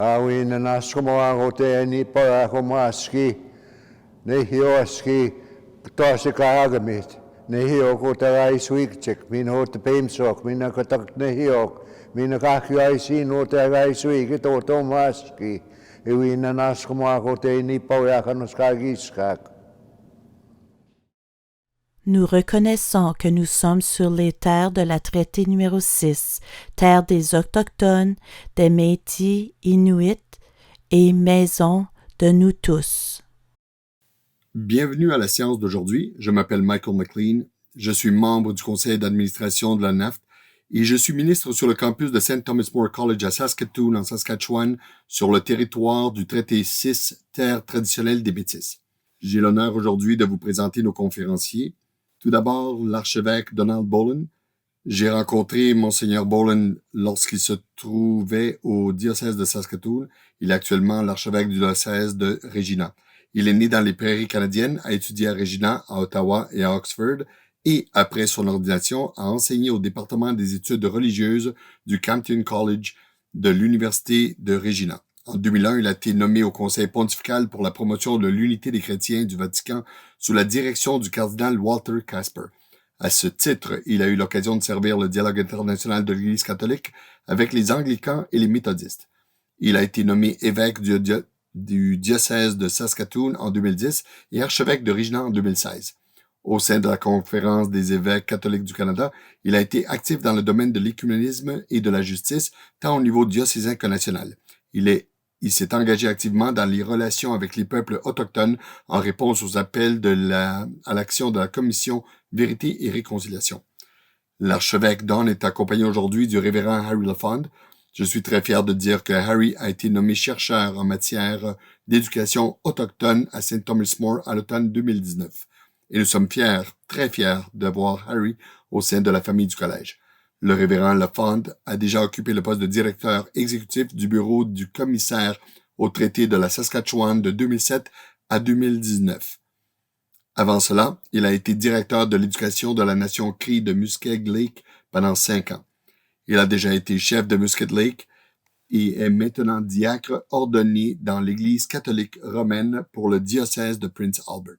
Awin na naskumawa te ni para kumaski. Nehioski tosi kaagamit. Nehio ko tarai suikchek. Min hot peimsok. Min nakatak nehiok. Min nakakyai sin o tarai suikit o tomaski. Iwin na naskumawa te ni para kanoskagiskak. Nous reconnaissons que nous sommes sur les terres de la traité numéro 6, terre des Autochtones, des Métis, Inuits et maison de nous tous. Bienvenue à la séance d'aujourd'hui. Je m'appelle Michael McLean. Je suis membre du conseil d'administration de la NAFT et je suis ministre sur le campus de St. Thomas More College à Saskatoon, en Saskatchewan, sur le territoire du traité 6, terre traditionnelle des Métis. J'ai l'honneur aujourd'hui de vous présenter nos conférenciers. Tout d'abord, l'archevêque Donald Boland. J'ai rencontré Monseigneur Boland lorsqu'il se trouvait au diocèse de Saskatoon. Il est actuellement l'archevêque du diocèse de Regina. Il est né dans les prairies canadiennes, a étudié à Regina, à Ottawa et à Oxford, et après son ordination, a enseigné au département des études religieuses du Campton College de l'Université de Regina. En 2001, il a été nommé au Conseil pontifical pour la promotion de l'unité des chrétiens du Vatican sous la direction du cardinal Walter Casper. À ce titre, il a eu l'occasion de servir le dialogue international de l'Église catholique avec les anglicans et les méthodistes. Il a été nommé évêque du diocèse de Saskatoon en 2010 et archevêque de Regina en 2016. Au sein de la Conférence des évêques catholiques du Canada, il a été actif dans le domaine de l'écuménisme et de la justice, tant au niveau diocésain que national. Il s'est engagé activement dans les relations avec les peuples autochtones en réponse aux appels à l'action de la Commission Vérité et Réconciliation. L'archevêque Don est accompagné aujourd'hui du révérend Harry Lafond. Je suis très fier de dire que Harry a été nommé chercheur en matière d'éducation autochtone à St. Thomas More à l'automne 2019. Et nous sommes très fiers d'avoir Harry au sein de la famille du collège. Le révérend Lafond a déjà occupé le poste de directeur exécutif du bureau du commissaire au traité de la Saskatchewan de 2007 à 2019. Avant cela, il a été directeur de l'éducation de la nation Cree de Muskeg Lake pendant 5 ans. Il a déjà été chef de Muskeg Lake et est maintenant diacre ordonné dans l'Église catholique romaine pour le diocèse de Prince Albert.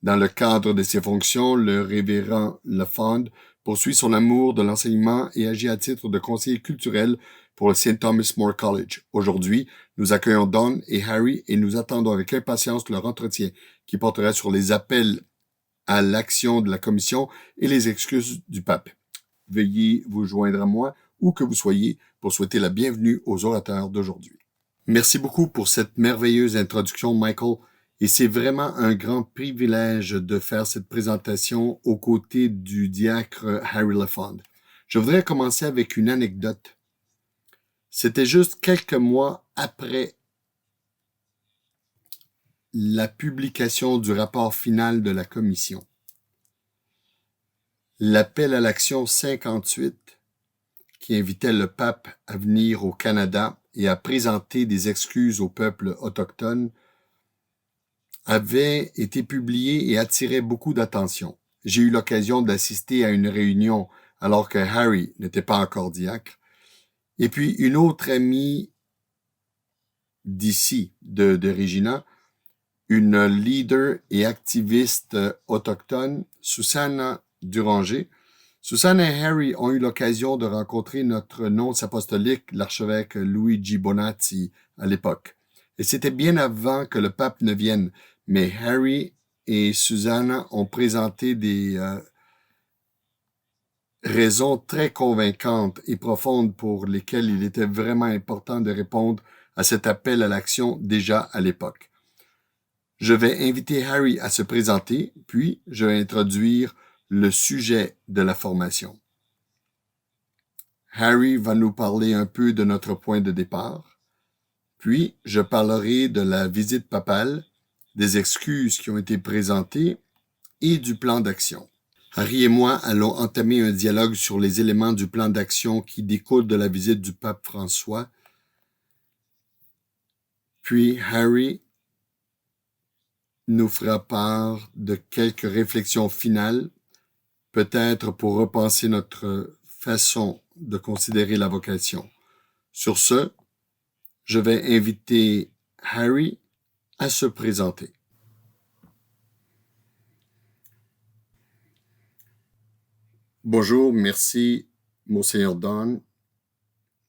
Dans le cadre de ses fonctions, le révérend Lafond poursuit son amour de l'enseignement et agit à titre de conseiller culturel pour le St. Thomas More College. Aujourd'hui, nous accueillons Don et Harry et nous attendons avec impatience leur entretien qui portera sur les appels à l'action de la commission et les excuses du pape. Veuillez vous joindre à moi, où que vous soyez, pour souhaiter la bienvenue aux orateurs d'aujourd'hui. Merci beaucoup pour cette merveilleuse introduction, Michael. Et c'est vraiment un grand privilège de faire cette présentation aux côtés du diacre Harry Lafond. Je voudrais commencer avec une anecdote. C'était juste quelques mois après la publication du rapport final de la commission. L'appel à l'action 58, qui invitait le pape à venir au Canada et à présenter des excuses au peuple autochtone, avait été publié et attirait beaucoup d'attention. J'ai eu l'occasion d'assister à une réunion alors que Harry n'était pas encore diacre. Et puis une autre amie d'ici, de Regina, une leader et activiste autochtone, Susanna Duranger. Susanna et Harry ont eu l'occasion de rencontrer notre nonce apostolique, l'archevêque Luigi Bonatti, à l'époque. Et c'était bien avant que le pape ne vienne. Mais Harry et Susanna ont présenté des raisons très convaincantes et profondes pour lesquelles il était vraiment important de répondre à cet appel à l'action déjà à l'époque. Je vais inviter Harry à se présenter, puis je vais introduire le sujet de la formation. Harry va nous parler un peu de notre point de départ, puis je parlerai de la visite papale, des excuses qui ont été présentées et du plan d'action. Harry et moi allons entamer un dialogue sur les éléments du plan d'action qui découlent de la visite du pape François. Puis Harry nous fera part de quelques réflexions finales, peut-être pour repenser notre façon de considérer la vocation. Sur ce, je vais inviter Harry à se présenter. Bonjour, merci, Monseigneur Don,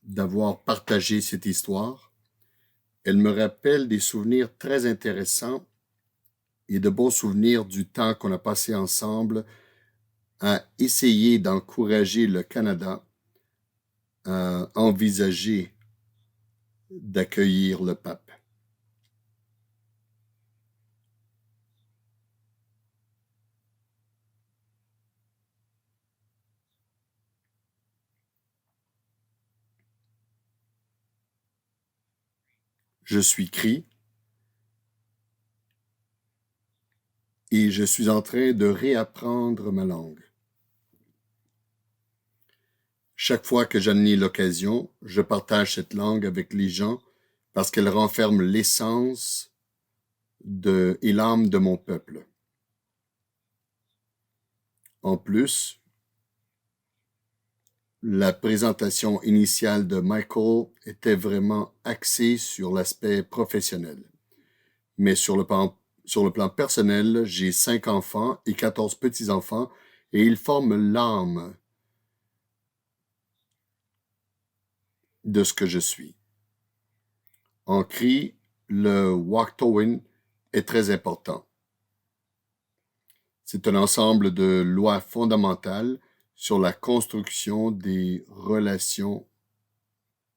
d'avoir partagé cette histoire. Elle me rappelle des souvenirs très intéressants et de bons souvenirs du temps qu'on a passé ensemble à essayer d'encourager le Canada à envisager d'accueillir le pape. Je suis Cri et je suis en train de réapprendre ma langue. Chaque fois que j'en ai l'occasion, je partage cette langue avec les gens parce qu'elle renferme l'essence et l'âme de mon peuple. En plus, la présentation initiale de Michael était vraiment axée sur l'aspect professionnel. Mais sur le plan personnel, j'ai 5 enfants et 14 petits-enfants et ils forment l'âme de ce que je suis. En Cri, le Wahktowin est très important. C'est un ensemble de lois fondamentales sur la construction des relations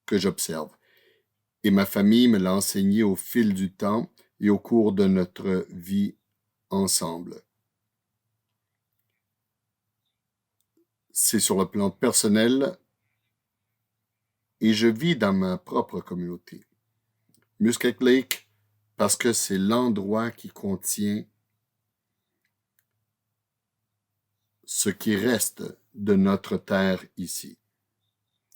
que j'observe. Et ma famille me l'a enseigné au fil du temps et au cours de notre vie ensemble. C'est sur le plan personnel et je vis dans ma propre communauté. Muskeg Lake, parce que c'est l'endroit qui contient ce qui reste de notre terre ici.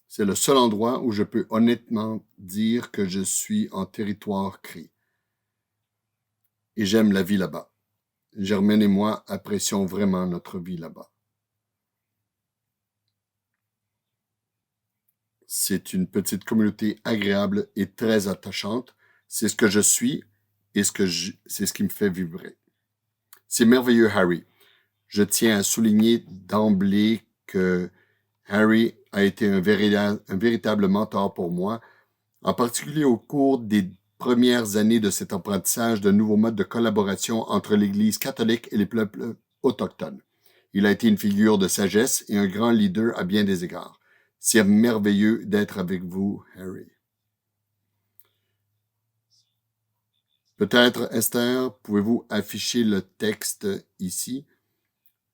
C'est le seul endroit où je peux honnêtement dire que je suis en territoire Cri. Et j'aime la vie là-bas. Germaine et moi apprécions vraiment notre vie là-bas. C'est une petite communauté agréable et très attachante. C'est ce que je suis et c'est ce qui me fait vibrer. C'est merveilleux, Harry. Je tiens à souligner d'emblée que Harry a été un véritable mentor pour moi, en particulier au cours des premières années de cet apprentissage d'un nouveau mode de collaboration entre l'Église catholique et les peuples autochtones. Il a été une figure de sagesse et un grand leader à bien des égards. C'est merveilleux d'être avec vous, Harry. Peut-être, Esther, pouvez-vous afficher le texte ici?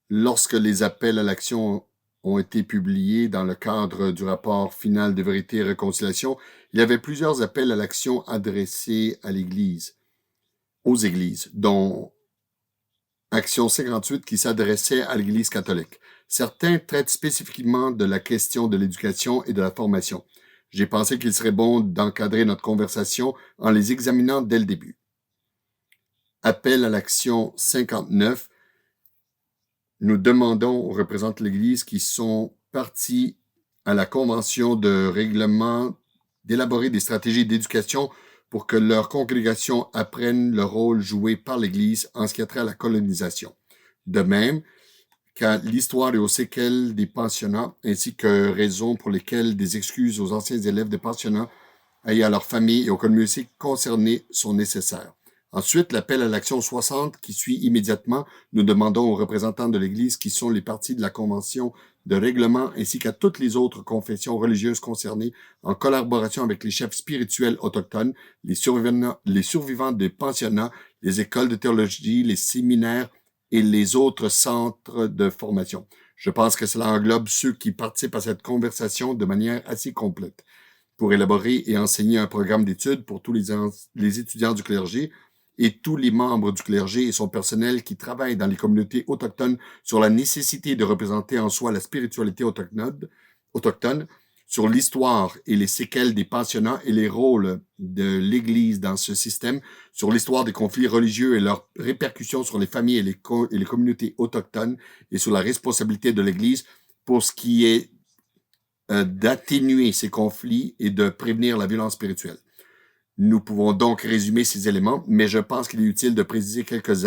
Lorsque les appels à l'action ont été publiés dans le cadre du rapport final de vérité et réconciliation, il y avait plusieurs appels à l'action adressés à l'Église, aux Églises, dont Action 58 qui s'adressait à l'Église catholique. Certains traitent spécifiquement de la question de l'éducation et de la formation. J'ai pensé qu'il serait bon d'encadrer notre conversation en les examinant dès le début. Appel à l'action 59. Nous demandons aux représentants de l'Église qui sont partis à la Convention de règlement d'élaborer des stratégies d'éducation pour que leur congrégation apprenne le rôle joué par l'Église en ce qui a trait à la colonisation. De même qu'à l'histoire et aux séquelles des pensionnats, ainsi que raisons pour lesquelles des excuses aux anciens élèves des pensionnats et à leurs familles et aux communautés concernées sont nécessaires. Ensuite, l'appel à l'action 60 qui suit immédiatement, nous demandons aux représentants de l'Église qui sont les parties de la Convention de règlement ainsi qu'à toutes les autres confessions religieuses concernées, en collaboration avec les chefs spirituels autochtones, les survivants des pensionnats, les écoles de théologie, les séminaires et les autres centres de formation. Je pense que cela englobe ceux qui participent à cette conversation de manière assez complète. Pour élaborer et enseigner un programme d'études pour tous les étudiants du clergé, et tous les membres du clergé et son personnel qui travaillent dans les communautés autochtones sur la nécessité de représenter en soi la spiritualité autochtone, sur l'histoire et les séquelles des pensionnats et les rôles de l'Église dans ce système, sur l'histoire des conflits religieux et leurs répercussions sur les familles et les communautés autochtones, et sur la responsabilité de l'Église pour ce qui est d'atténuer ces conflits et de prévenir la violence spirituelle. Nous pouvons donc résumer ces éléments, mais je pense qu'il est utile de préciser quelques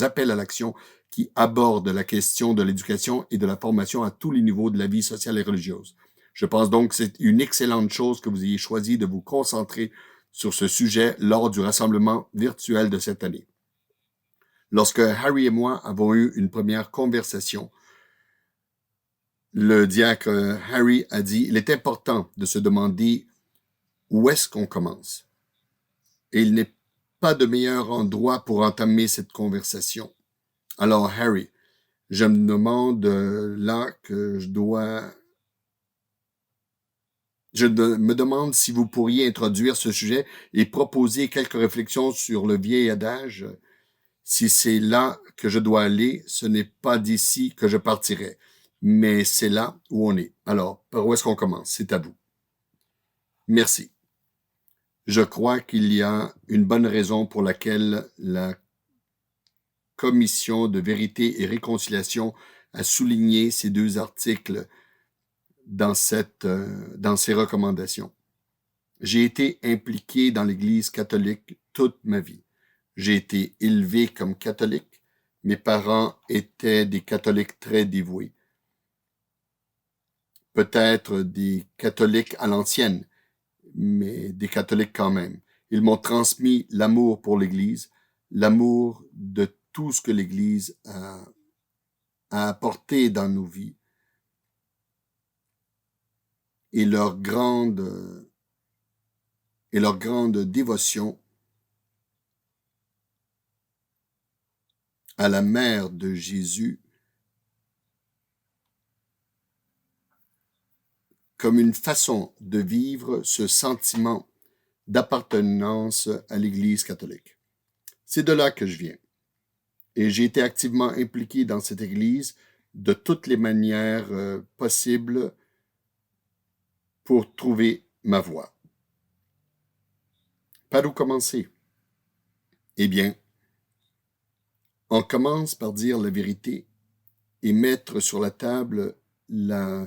appels à l'action qui abordent la question de l'éducation et de la formation à tous les niveaux de la vie sociale et religieuse. Je pense donc que c'est une excellente chose que vous ayez choisi de vous concentrer sur ce sujet lors du rassemblement virtuel de cette année. Lorsque Harry et moi avons eu une première conversation, le diacre Harry a dit « Il est important de se demander où est-ce qu'on commence. » Et il n'est pas de meilleur endroit pour entamer cette conversation. Alors Harry, je me demande là que me demande si vous pourriez introduire ce sujet et proposer quelques réflexions sur le vieil adage. Si c'est là que je dois aller, ce n'est pas d'ici que je partirai, mais c'est là où on est. Alors, par où est-ce qu'on commence? C'est à vous. Merci. Je crois qu'il y a une bonne raison pour laquelle la Commission de vérité et réconciliation a souligné ces 2 articles dans ces recommandations. J'ai été impliqué dans l'Église catholique toute ma vie. J'ai été élevé comme catholique. Mes parents étaient des catholiques très dévoués. Peut-être des catholiques à l'ancienne, mais des catholiques quand même. Ils m'ont transmis l'amour pour l'Église, l'amour de tout ce que l'Église a apporté dans nos vies et leur grande dévotion à la mère de Jésus comme une façon de vivre ce sentiment d'appartenance à l'Église catholique. C'est de là que je viens. Et j'ai été activement impliqué dans cette Église de toutes les manières possibles pour trouver ma voie. Par où commencer? Eh bien, on commence par dire la vérité et mettre sur la table la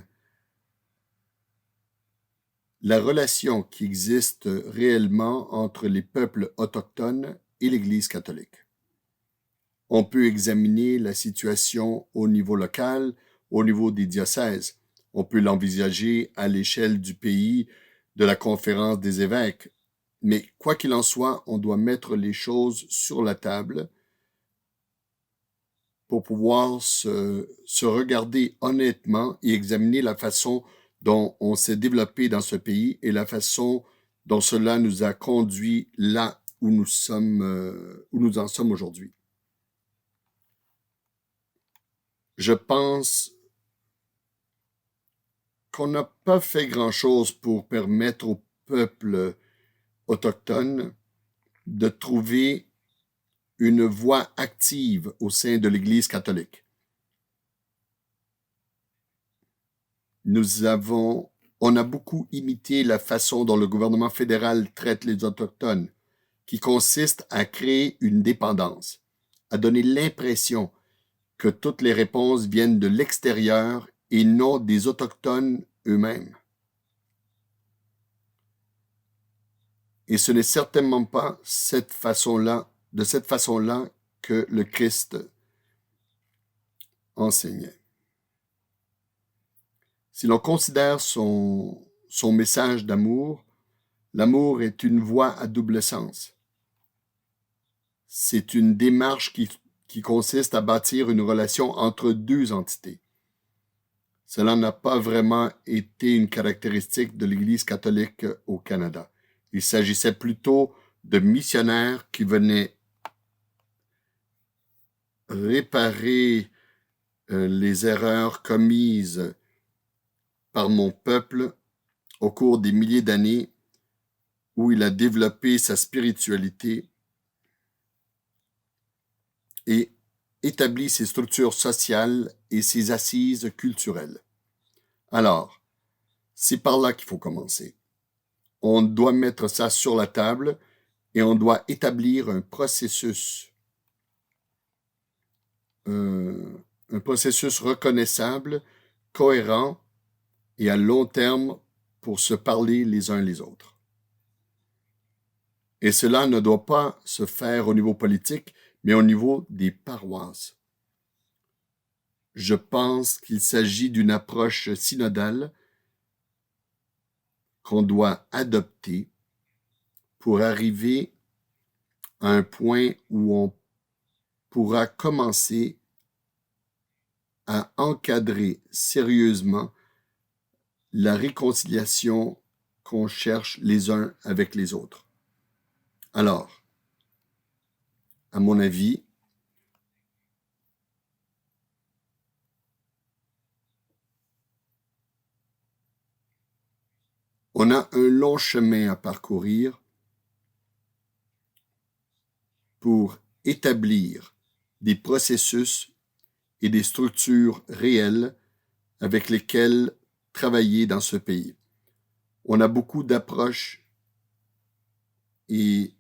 relation qui existe réellement entre les peuples autochtones et l'Église catholique. On peut examiner la situation au niveau local, au niveau des diocèses. On peut l'envisager à l'échelle du pays, de la conférence des évêques. Mais quoi qu'il en soit, on doit mettre les choses sur la table pour pouvoir se regarder honnêtement et examiner la façon dont on s'est développé dans ce pays et la façon dont cela nous a conduit là où nous en sommes aujourd'hui. Je pense qu'on n'a pas fait grand-chose pour permettre au peuple autochtone de trouver une voie active au sein de l'Église catholique. On a beaucoup imité la façon dont le gouvernement fédéral traite les Autochtones, qui consiste à créer une dépendance, à donner l'impression que toutes les réponses viennent de l'extérieur et non des Autochtones eux-mêmes. Et ce n'est certainement pas de cette façon-là que le Christ enseignait. Si l'on considère son message d'amour, l'amour est une voie à double sens. C'est une démarche qui consiste à bâtir une relation entre 2 entités. Cela n'a pas vraiment été une caractéristique de l'Église catholique au Canada. Il s'agissait plutôt de missionnaires qui venaient réparer les erreurs commises par mon peuple au cours des milliers d'années où il a développé sa spiritualité et établi ses structures sociales et ses assises culturelles. Alors, c'est par là qu'il faut commencer. On doit mettre ça sur la table et on doit établir un processus reconnaissable, cohérent et à long terme pour se parler les uns les autres. Et cela ne doit pas se faire au niveau politique, mais au niveau des paroisses. Je pense qu'il s'agit d'une approche synodale qu'on doit adopter pour arriver à un point où on pourra commencer à encadrer sérieusement la réconciliation qu'on cherche les uns avec les autres. Alors, à mon avis, on a un long chemin à parcourir pour établir des processus et des structures réelles avec lesquelles travailler dans ce pays. On a beaucoup d'approches et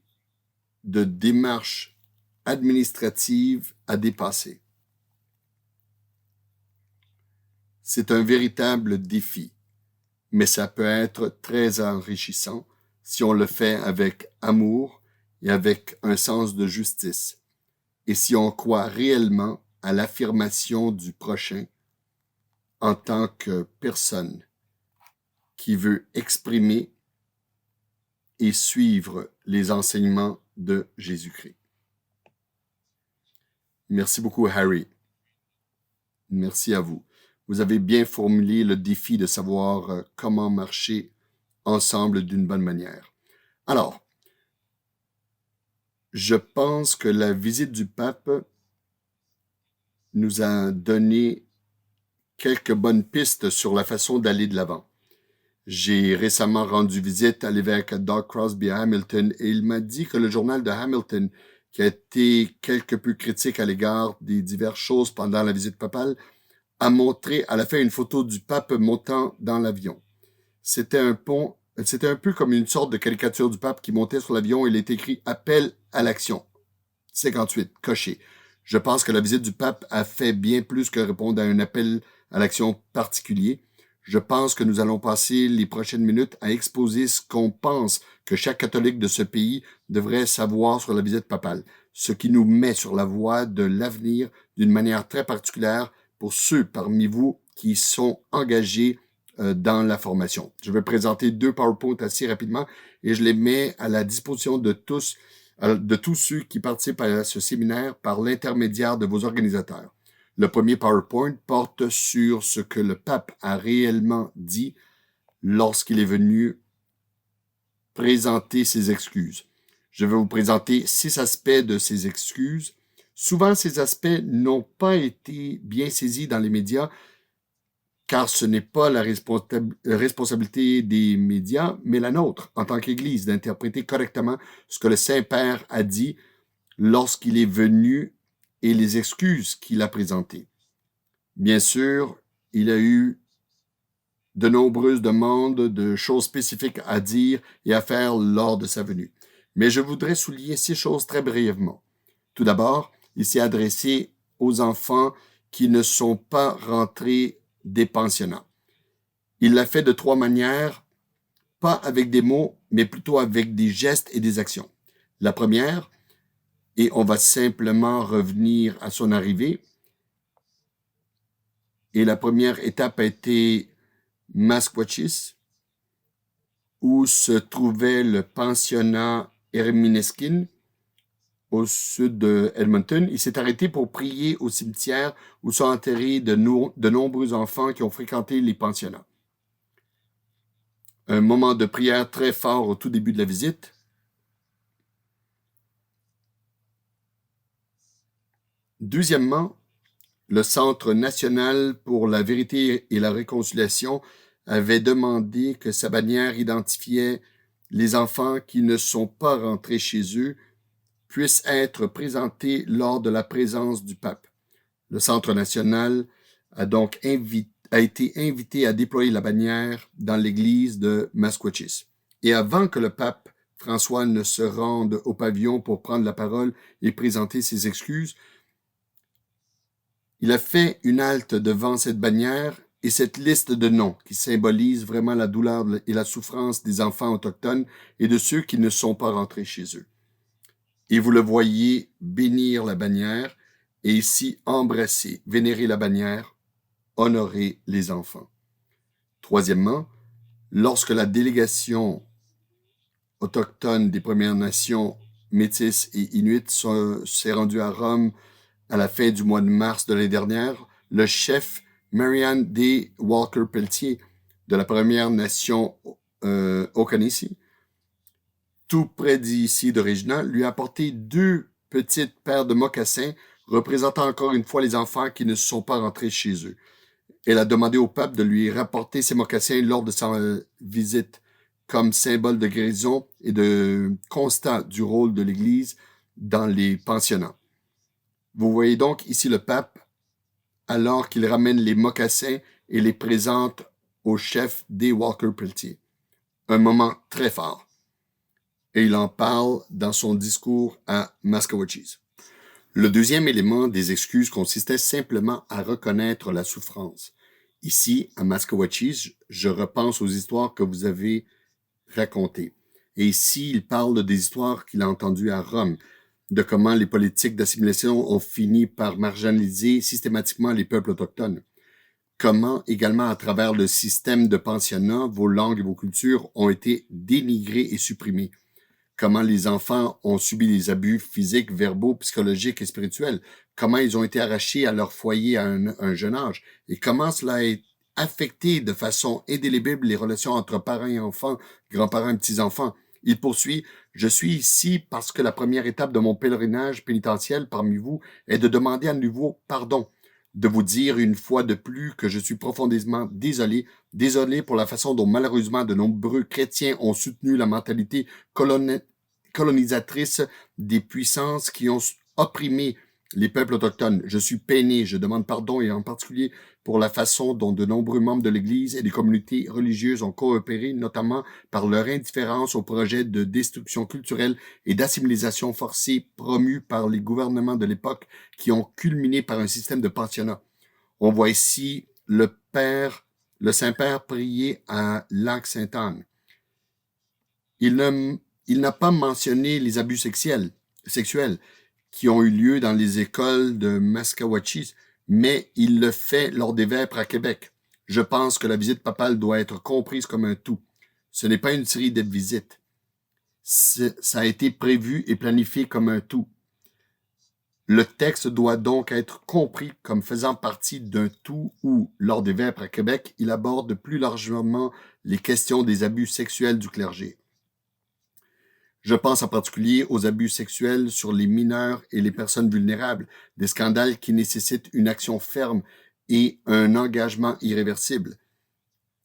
de démarches administratives à dépasser. C'est un véritable défi, mais ça peut être très enrichissant si on le fait avec amour et avec un sens de justice, et si on croit réellement à l'affirmation du prochain en tant que personne qui veut exprimer et suivre les enseignements de Jésus-Christ. Merci beaucoup, Harry. Merci à vous. Vous avez bien formulé le défi de savoir comment marcher ensemble d'une bonne manière. Alors, je pense que la visite du pape nous a donné quelques bonnes pistes sur la façon d'aller de l'avant. J'ai récemment rendu visite à l'évêque Doug Crosby à Hamilton et il m'a dit que le journal de Hamilton, qui a été quelque peu critique à l'égard des diverses choses pendant la visite papale, a montré à la fin une photo du pape montant dans l'avion. C'était un peu comme une sorte de caricature du pape qui montait sur l'avion et il est écrit « Appel à l'action ». 58, coché. Je pense que la visite du pape a fait bien plus que répondre à un appel à l'action particulier. Je pense que nous allons passer les prochaines minutes à exposer ce qu'on pense que chaque catholique de ce pays devrait savoir sur la visite papale, ce qui nous met sur la voie de l'avenir d'une manière très particulière pour ceux parmi vous qui sont engagés dans la formation. Je vais présenter 2 PowerPoints assez rapidement et je les mets à la disposition de tous ceux qui participent à ce séminaire par l'intermédiaire de vos organisateurs. Le premier PowerPoint porte sur ce que le pape a réellement dit lorsqu'il est venu présenter ses excuses. Je vais vous présenter 6 aspects de ces excuses. Souvent, ces aspects n'ont pas été bien saisis dans les médias, car ce n'est pas la responsabilité des médias, mais la nôtre, en tant qu'Église, d'interpréter correctement ce que le Saint-Père a dit lorsqu'il est venu et les excuses qu'il a présentées. Bien sûr, il a eu de nombreuses demandes de choses spécifiques à dire et à faire lors de sa venue. Mais je voudrais souligner 6 choses très brièvement. Tout d'abord, il s'est adressé aux enfants qui ne sont pas rentrés des pensionnats. Il l'a fait de 3 manières, pas avec des mots, mais plutôt avec des gestes et des actions. La première, et on va simplement revenir à son arrivée, et la première étape a été Masquatchis, où se trouvait le pensionnat Hermineskin, au sud de Edmonton. Il s'est arrêté pour prier au cimetière où sont enterrés de nombreux enfants qui ont fréquenté les pensionnats. Un moment de prière très fort au tout début de la visite. Deuxièmement, le Centre national pour la vérité et la réconciliation avait demandé que sa bannière identifiait les enfants qui ne sont pas rentrés chez eux puissent être présentés lors de la présence du pape. Le Centre national a donc été invité à déployer la bannière dans l'église de Masquatchis. Et avant que le pape François ne se rende au pavillon pour prendre la parole et présenter ses excuses, il a fait une halte devant cette bannière Et cette liste de noms qui symbolise vraiment la douleur et la souffrance des enfants autochtones et de ceux qui ne sont pas rentrés chez eux. Et vous le voyez bénir la bannière et ici embrasser, vénérer la bannière, honorer les enfants. Troisièmement, lorsque la délégation autochtone des Premières Nations, Métis et Inuits s'est rendue à Rome à la fin du mois de mars de l'année dernière, le chef Marianne D. Walker-Pelletier de la Première Nation Okanisi, tout près d'ici de Regina, lui a apporté 2 petites paires de mocassins représentant encore une fois les enfants qui ne sont pas rentrés chez eux. Elle a demandé au peuple de lui rapporter ces mocassins lors de sa visite comme symbole de guérison et de constat du rôle de l'Église dans les pensionnats. Vous voyez donc ici le pape alors qu'il ramène les mocassins et les présente au chef D. Walker-Pelletier. Un moment très fort. Et il en parle dans son discours à Maskawatchis. Le deuxième élément des excuses consistait simplement à reconnaître la souffrance. Ici, à Maskawatchis, je repense aux histoires que vous avez racontées. Et ici, il parle des histoires qu'il a entendues à Rome, de comment les politiques d'assimilation ont fini par marginaliser systématiquement les peuples autochtones. Comment, également, à travers le système de pensionnat, vos langues et vos cultures ont été dénigrées et supprimées. Comment les enfants ont subi des abus physiques, verbaux, psychologiques et spirituels. Comment ils ont été arrachés à leur foyer à un jeune âge. Et comment cela a affecté de façon indélébile les relations entre parents et enfants, grands-parents et petits-enfants. Il poursuit « Je suis ici parce que la première étape de mon pèlerinage pénitentiel parmi vous est de demander à nouveau pardon, de vous dire une fois de plus que je suis profondément désolé pour la façon dont malheureusement de nombreux chrétiens ont soutenu la mentalité colonisatrice des puissances qui ont opprimé les peuples autochtones. Je suis peiné, je demande pardon et en particulier pour la façon dont de nombreux membres de l'Église et des communautés religieuses ont coopéré, notamment par leur indifférence au projet de destruction culturelle et d'assimilation forcée promu par les gouvernements de l'époque qui ont culminé par un système de pensionnat. On voit ici le Saint-Père prier à Lac-Sainte-Anne. Il n'a pas mentionné les abus sexuels qui ont eu lieu dans les écoles de Maskawatchis, mais il le fait lors des vêpres à Québec. Je pense que la visite papale doit être comprise comme un tout. Ce n'est pas une série de visites. Ça a été prévu et planifié comme un tout. Le texte doit donc être compris comme faisant partie d'un tout où, lors des vêpres à Québec, il aborde plus largement les questions des abus sexuels du clergé. Je pense en particulier aux abus sexuels sur les mineurs et les personnes vulnérables, des scandales qui nécessitent une action ferme et un engagement irréversible.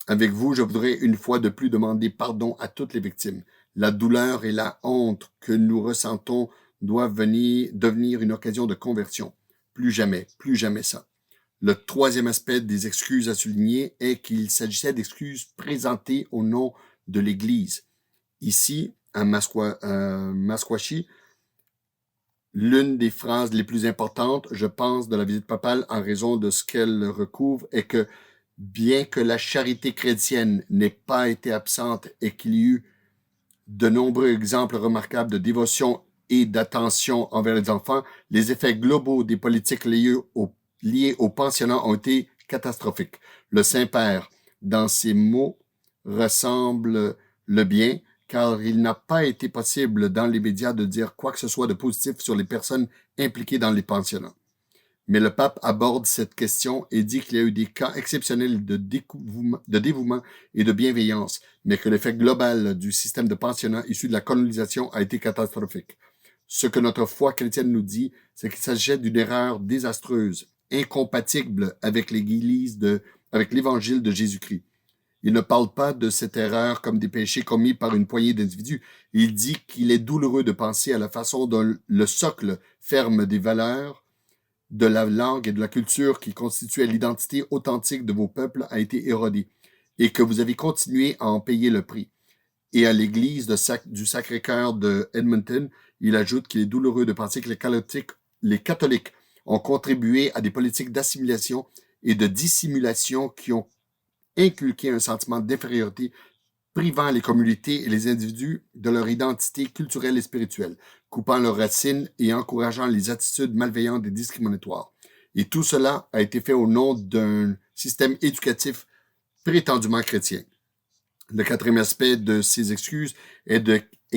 Avec vous, je voudrais une fois de plus demander pardon à toutes les victimes. La douleur et la honte que nous ressentons doivent devenir une occasion de conversion. Plus jamais ça. Le troisième aspect des excuses à souligner est qu'il s'agissait d'excuses présentées au nom de l'Église. Ici, à Maskwashi, l'une des phrases les plus importantes, je pense, de la visite papale en raison de ce qu'elle recouvre est que bien que la charité chrétienne n'ait pas été absente et qu'il y eut de nombreux exemples remarquables de dévotion et d'attention envers les enfants, les effets globaux des politiques liées au pensionnat ont été catastrophiques. Le Saint-Père, dans ses mots, ressemble le bien, car il n'a pas été possible dans les médias de dire quoi que ce soit de positif sur les personnes impliquées dans les pensionnats. Mais le pape aborde cette question et dit qu'il y a eu des cas exceptionnels de dévouement et de bienveillance, mais que l'effet global du système de pensionnat issu de la colonisation a été catastrophique. Ce que notre foi chrétienne nous dit, c'est qu'il s'agissait d'une erreur désastreuse, incompatible avec l'évangile de Jésus-Christ. Il ne parle pas de cette erreur comme des péchés commis par une poignée d'individus. Il dit qu'il est douloureux de penser à la façon dont le socle ferme des valeurs, de la langue et de la culture qui constituaient l'identité authentique de vos peuples a été érodé et que vous avez continué à en payer le prix. Et à l'église du Sacré-Cœur de Edmonton, il ajoute qu'il est douloureux de penser que les catholiques ont contribué à des politiques d'assimilation et de dissimulation qui ont inculqué un sentiment d'infériorité, privant les communautés et les individus de leur identité culturelle et spirituelle, coupant leurs racines et encourageant les attitudes malveillantes et discriminatoires. Et tout cela a été fait au nom d'un système éducatif prétendument chrétien. Le quatrième aspect de ces excuses est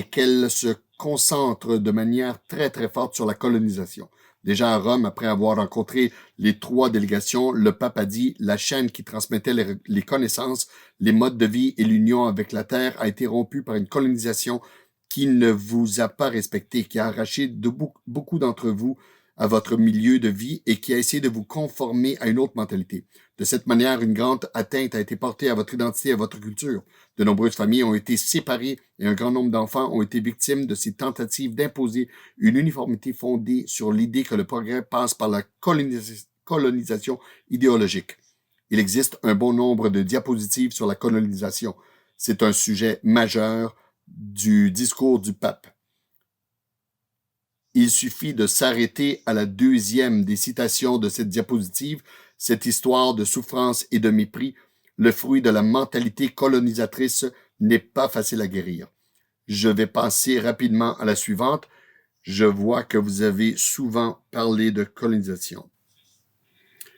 qu'elles se concentrent de manière très très forte sur la colonisation. Déjà à Rome, après avoir rencontré les 3 délégations, le pape a dit « La chaîne qui transmettait les connaissances, les modes de vie et l'union avec la terre a été rompue par une colonisation qui ne vous a pas respecté, qui a arraché beaucoup d'entre vous à votre milieu de vie et qui a essayé de vous conformer à une autre mentalité. De cette manière, une grande atteinte a été portée à votre identité et à votre culture. De nombreuses familles ont été séparées et un grand nombre d'enfants ont été victimes de ces tentatives d'imposer une uniformité fondée sur l'idée que le progrès passe par la colonisation idéologique. Il existe un bon nombre de diapositives sur la colonisation. C'est un sujet majeur du discours du pape. Il suffit de s'arrêter à la 2e des citations de cette diapositive, cette histoire de souffrance et de mépris, le fruit de la mentalité colonisatrice, n'est pas facile à guérir. Je vais passer rapidement à la suivante. Je vois que vous avez souvent parlé de colonisation.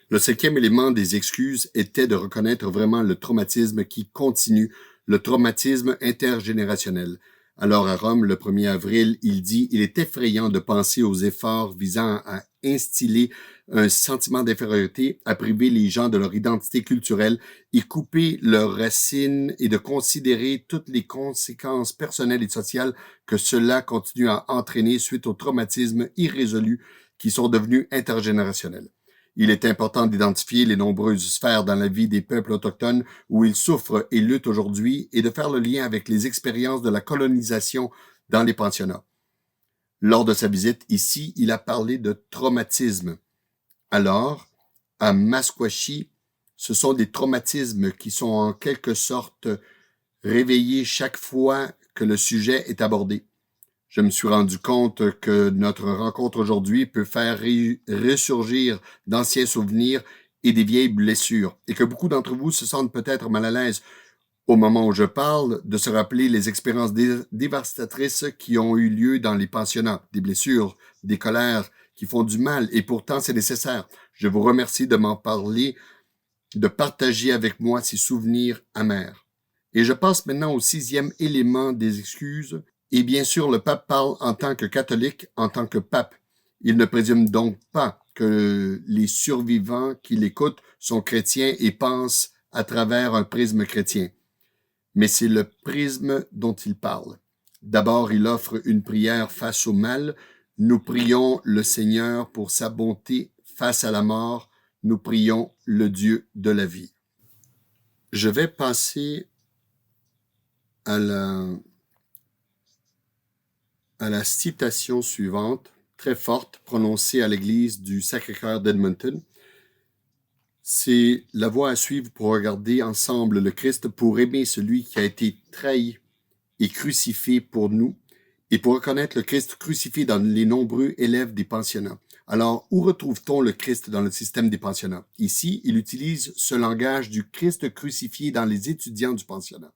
Le 5e élément des excuses était de reconnaître vraiment le traumatisme qui continue, le traumatisme intergénérationnel. Alors à Rome, le 1er avril, il dit « Il est effrayant de penser aux efforts visant à instiller un sentiment d'infériorité, à priver les gens de leur identité culturelle et couper leurs racines et de considérer toutes les conséquences personnelles et sociales que cela continue à entraîner suite aux traumatismes irrésolus qui sont devenus intergénérationnels. » Il est important d'identifier les nombreuses sphères dans la vie des peuples autochtones où ils souffrent et luttent aujourd'hui et de faire le lien avec les expériences de la colonisation dans les pensionnats. Lors de sa visite ici, il a parlé de traumatisme. Alors, à Masquashi, ce sont des traumatismes qui sont en quelque sorte réveillés chaque fois que le sujet est abordé. Je me suis rendu compte que notre rencontre aujourd'hui peut faire ressurgir d'anciens souvenirs et des vieilles blessures, et que beaucoup d'entre vous se sentent peut-être mal à l'aise au moment où je parle de se rappeler les expériences dévastatrices qui ont eu lieu dans les pensionnats, des blessures, des colères qui font du mal, et pourtant c'est nécessaire. Je vous remercie de m'en parler, de partager avec moi ces souvenirs amers. Et je passe maintenant au 6e élément des excuses. Et bien sûr, le pape parle en tant que catholique, en tant que pape. Il ne présume donc pas que les survivants qui l'écoutent sont chrétiens et pensent à travers un prisme chrétien. Mais c'est le prisme dont il parle. D'abord, il offre une prière face au mal. Nous prions le Seigneur pour sa bonté face à la mort. Nous prions le Dieu de la vie. Je vais passer à la citation suivante, très forte, prononcée à l'église du Sacré-Cœur d'Edmonton. C'est la voie à suivre pour regarder ensemble le Christ, pour aimer celui qui a été trahi et crucifié pour nous, et pour reconnaître le Christ crucifié dans les nombreux élèves des pensionnats. Alors, où retrouve-t-on le Christ dans le système des pensionnats? Ici, il utilise ce langage du Christ crucifié dans les étudiants du pensionnat.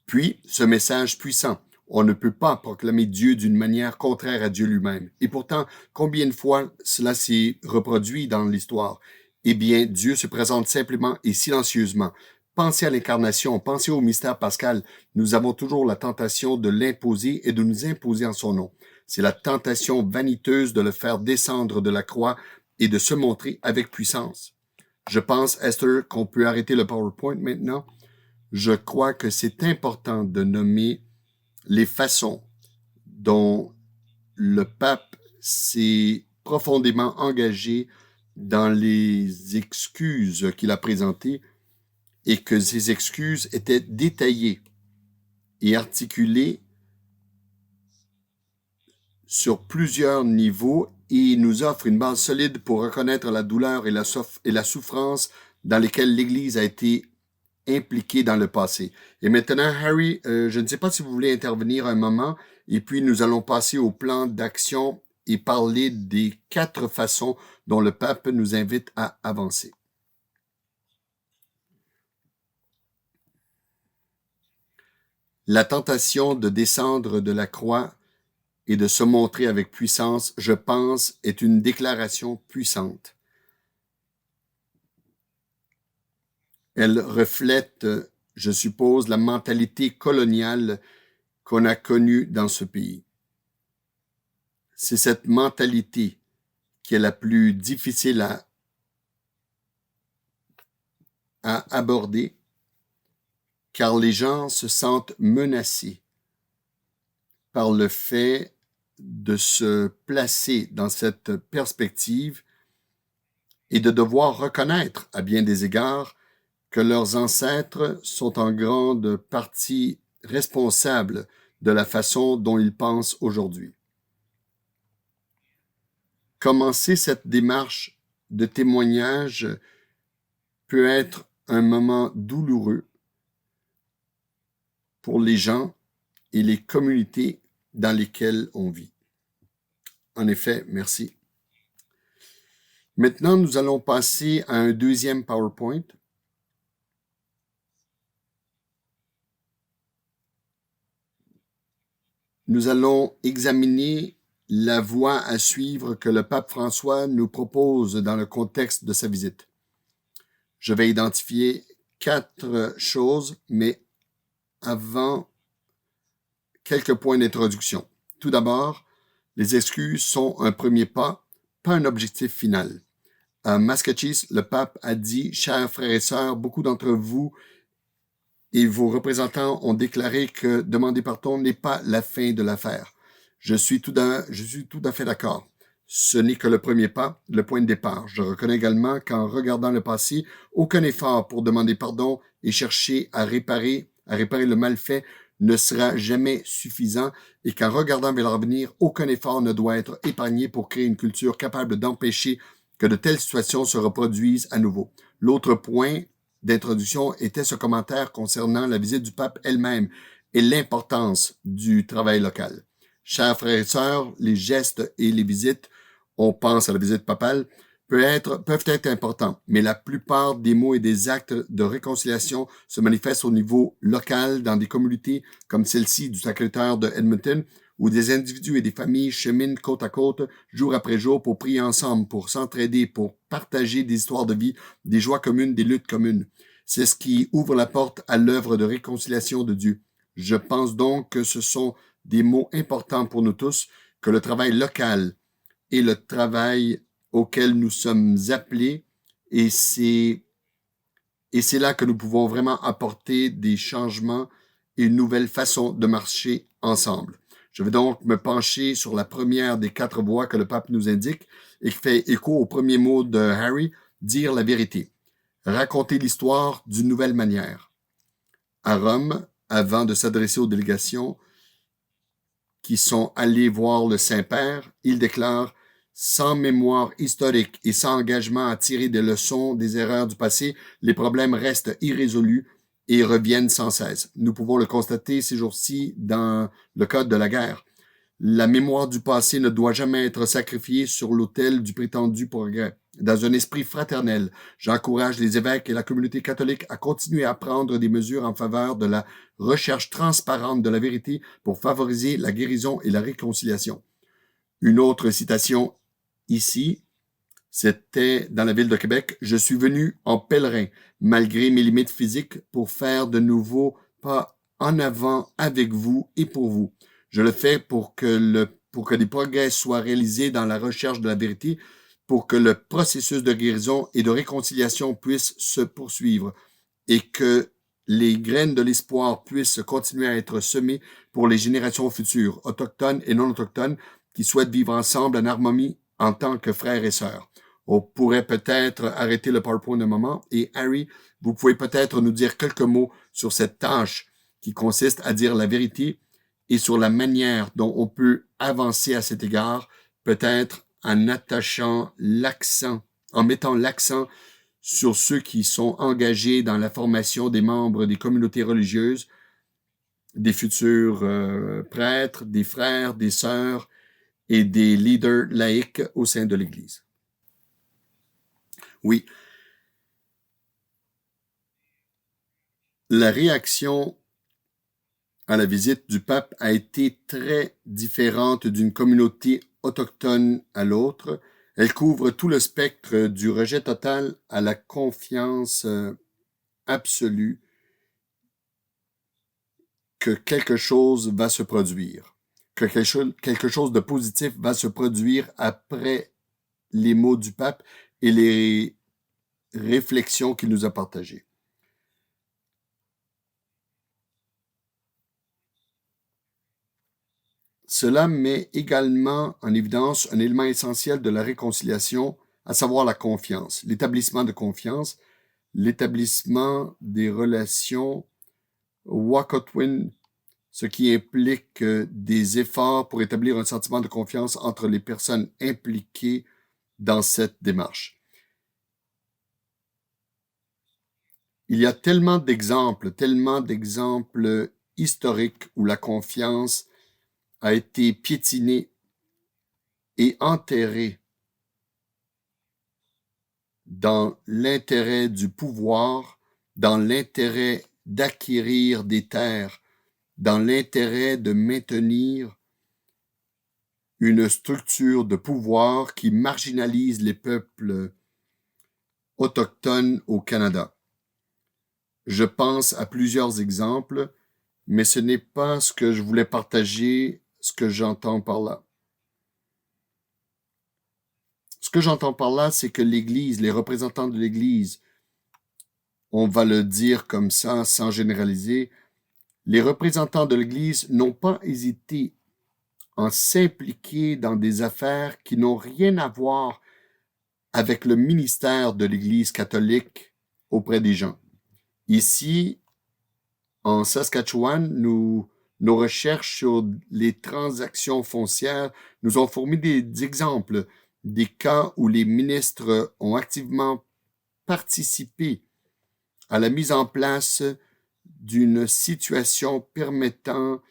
Puis, ce message puissant. On ne peut pas proclamer Dieu d'une manière contraire à Dieu lui-même. Et pourtant, combien de fois cela s'est reproduit dans l'histoire? Eh bien, Dieu se présente simplement et silencieusement. Pensez à l'incarnation, pensez au mystère pascal. Nous avons toujours la tentation de l'imposer et de nous imposer en son nom. C'est la tentation vaniteuse de le faire descendre de la croix et de se montrer avec puissance. Je pense, Esther, qu'on peut arrêter le PowerPoint maintenant. Je crois que c'est important de nommer les façons dont le pape s'est profondément engagé dans les excuses qu'il a présentées et que ces excuses étaient détaillées et articulées sur plusieurs niveaux et nous offre une base solide pour reconnaître la douleur et la souffrance dans lesquelles l'Église a été impliqués dans le passé. Et maintenant, Harry, je ne sais pas si vous voulez intervenir un moment, et puis nous allons passer au plan d'action et parler des 4 façons dont le pape nous invite à avancer. La tentation de descendre de la croix et de se montrer avec puissance, je pense, est une déclaration puissante. Elle reflète, je suppose, la mentalité coloniale qu'on a connue dans ce pays. C'est cette mentalité qui est la plus difficile à aborder, car les gens se sentent menacés par le fait de se placer dans cette perspective et de devoir reconnaître, à bien des égards, que leurs ancêtres sont en grande partie responsables de la façon dont ils pensent aujourd'hui. Commencer cette démarche de témoignage peut être un moment douloureux pour les gens et les communautés dans lesquelles on vit. En effet, merci. Maintenant, nous allons passer à un deuxième PowerPoint. Nous allons examiner la voie à suivre que le pape François nous propose dans le contexte de sa visite. Je vais identifier 4 choses, mais avant, quelques points d'introduction. Tout d'abord, les excuses sont un premier pas un objectif final. À Mascachis, le pape a dit « Chers frères et sœurs, beaucoup d'entre vous et vos représentants ont déclaré que demander pardon n'est pas la fin de l'affaire. Je suis tout à fait d'accord. Ce n'est que le premier pas, le point de départ. Je reconnais également qu'en regardant le passé, aucun effort pour demander pardon et chercher à réparer le mal fait ne sera jamais suffisant et qu'en regardant vers l'avenir, aucun effort ne doit être épargné pour créer une culture capable d'empêcher que de telles situations se reproduisent à nouveau. L'autre point d'introduction était ce commentaire concernant la visite du pape elle-même et l'importance du travail local. Chers frères et sœurs, les gestes et les visites, on pense à la visite papale, peuvent être importants, mais la plupart des mots et des actes de réconciliation se manifestent au niveau local dans des communautés comme celle-ci du Sacré-Cœur de Edmonton, où des individus et des familles cheminent côte à côte, jour après jour, pour prier ensemble, pour s'entraider, pour partager des histoires de vie, des joies communes, des luttes communes. C'est ce qui ouvre la porte à l'œuvre de réconciliation de Dieu. Je pense donc que ce sont des mots importants pour nous tous, que le travail local est le travail auquel nous sommes appelés, et c'est là que nous pouvons vraiment apporter des changements et une nouvelle façon de marcher ensemble. Je vais donc me pencher sur la première des 4 voies que le pape nous indique et qui fait écho au premier mot de Harry, dire la vérité. Raconter l'histoire d'une nouvelle manière. À Rome, avant de s'adresser aux délégations qui sont allées voir le Saint-Père, il déclare « Sans mémoire historique et sans engagement à tirer des leçons des erreurs du passé, les problèmes restent irrésolus et reviennent sans cesse. » Nous pouvons le constater ces jours-ci dans le cadre de la guerre. La mémoire du passé ne doit jamais être sacrifiée sur l'autel du prétendu progrès. Dans un esprit fraternel, j'encourage les évêques et la communauté catholique à continuer à prendre des mesures en faveur de la recherche transparente de la vérité pour favoriser la guérison et la réconciliation. Une autre citation ici, c'était dans la ville de Québec. « Je suis venu en pèlerin, malgré mes limites physiques, pour faire de nouveaux pas en avant avec vous et pour vous. Je le fais pour que des progrès soient réalisés dans la recherche de la vérité, pour que le processus de guérison et de réconciliation puisse se poursuivre et que les graines de l'espoir puissent continuer à être semées pour les générations futures, autochtones et non autochtones, qui souhaitent vivre ensemble en harmonie en tant que frères et sœurs. » On pourrait peut-être arrêter le PowerPoint un moment et Harry, vous pouvez peut-être nous dire quelques mots sur cette tâche qui consiste à dire la vérité et sur la manière dont on peut avancer à cet égard, peut-être en mettant l'accent sur ceux qui sont engagés dans la formation des membres des communautés religieuses, des futurs prêtres, des frères, des sœurs et des leaders laïcs au sein de l'Église. Oui, la réaction à la visite du pape a été très différente d'une communauté autochtone à l'autre. Elle couvre tout le spectre du rejet total à la confiance absolue que quelque chose va se produire, que quelque chose de positif va se produire après les mots du pape et les réflexions qu'il nous a partagées. Cela met également en évidence un élément essentiel de la réconciliation, à savoir la confiance, l'établissement de confiance, l'établissement des relations Wakotwin, ce qui implique des efforts pour établir un sentiment de confiance entre les personnes impliquées dans cette démarche. Il y a tellement d'exemples historiques où la confiance a été piétinée et enterrée dans l'intérêt du pouvoir, dans l'intérêt d'acquérir des terres, dans l'intérêt de maintenir une structure de pouvoir qui marginalise les peuples autochtones au Canada. Je pense à plusieurs exemples, mais ce n'est pas ce que je voulais partager, ce que j'entends par là. Ce que j'entends par là, c'est que l'Église, les représentants de l'Église, on va le dire comme ça, sans généraliser, les représentants de l'Église n'ont pas hésité à s'impliquer dans des affaires qui n'ont rien à voir avec le ministère de l'Église catholique auprès des gens. Ici, en Saskatchewan, nos recherches sur les transactions foncières nous ont fourni des exemples, des cas où les ministres ont activement participé à la mise en place d'une situation permettant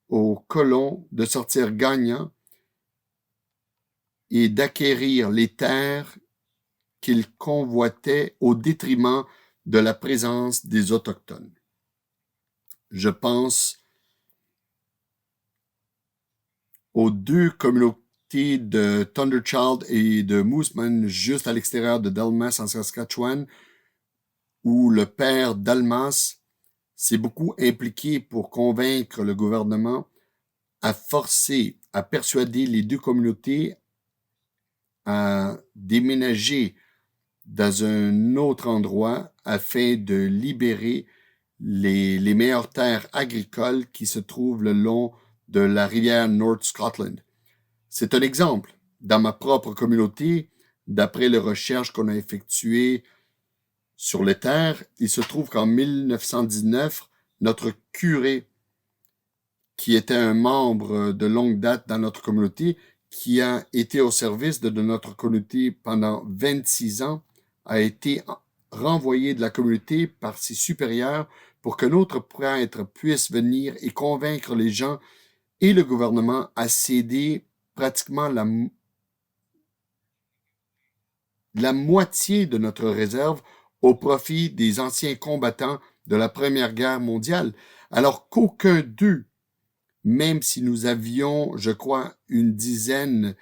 aux colons de sortir gagnants et d'acquérir les terres qu'ils convoitaient au détriment de la présence des Autochtones. Je pense aux deux communautés de Thunderchild et de Mooseman juste à l'extérieur de Delmas en Saskatchewan, où le père d'Almas s'est beaucoup impliqué pour convaincre le gouvernement à forcer, à persuader les deux communautés à déménager dans un autre endroit afin de libérer les meilleures terres agricoles qui se trouvent le long de la rivière North Scotland. C'est un exemple. Dans ma propre communauté, d'après les recherches qu'on a effectuées sur les terres, il se trouve qu'en 1919, notre curé, qui était un membre de longue date dans notre communauté, qui a été au service de notre communauté pendant 26 ans, a été renvoyé de la communauté par ses supérieurs pour que notre prêtre puisse venir et convaincre les gens et le gouvernement à céder pratiquement la moitié de notre réserve au profit des anciens combattants de la Première Guerre mondiale, alors qu'aucun d'eux, même si nous avions, je crois, une dizaine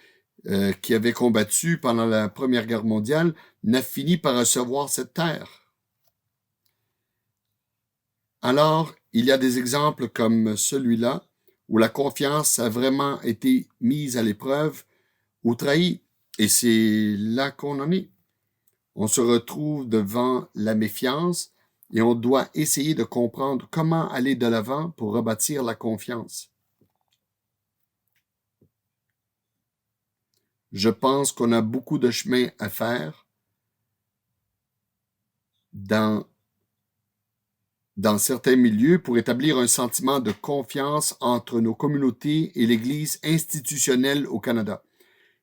qui avaient combattu pendant la Première Guerre mondiale, n'a fini par recevoir cette terre. Alors, il y a des exemples comme celui-là, où la confiance a vraiment été mise à l'épreuve ou trahie, et c'est là qu'on en est. On se retrouve devant la méfiance et on doit essayer de comprendre comment aller de l'avant pour rebâtir la confiance. Je pense qu'on a beaucoup de chemin à faire dans certains milieux pour établir un sentiment de confiance entre nos communautés et l'Église institutionnelle au Canada.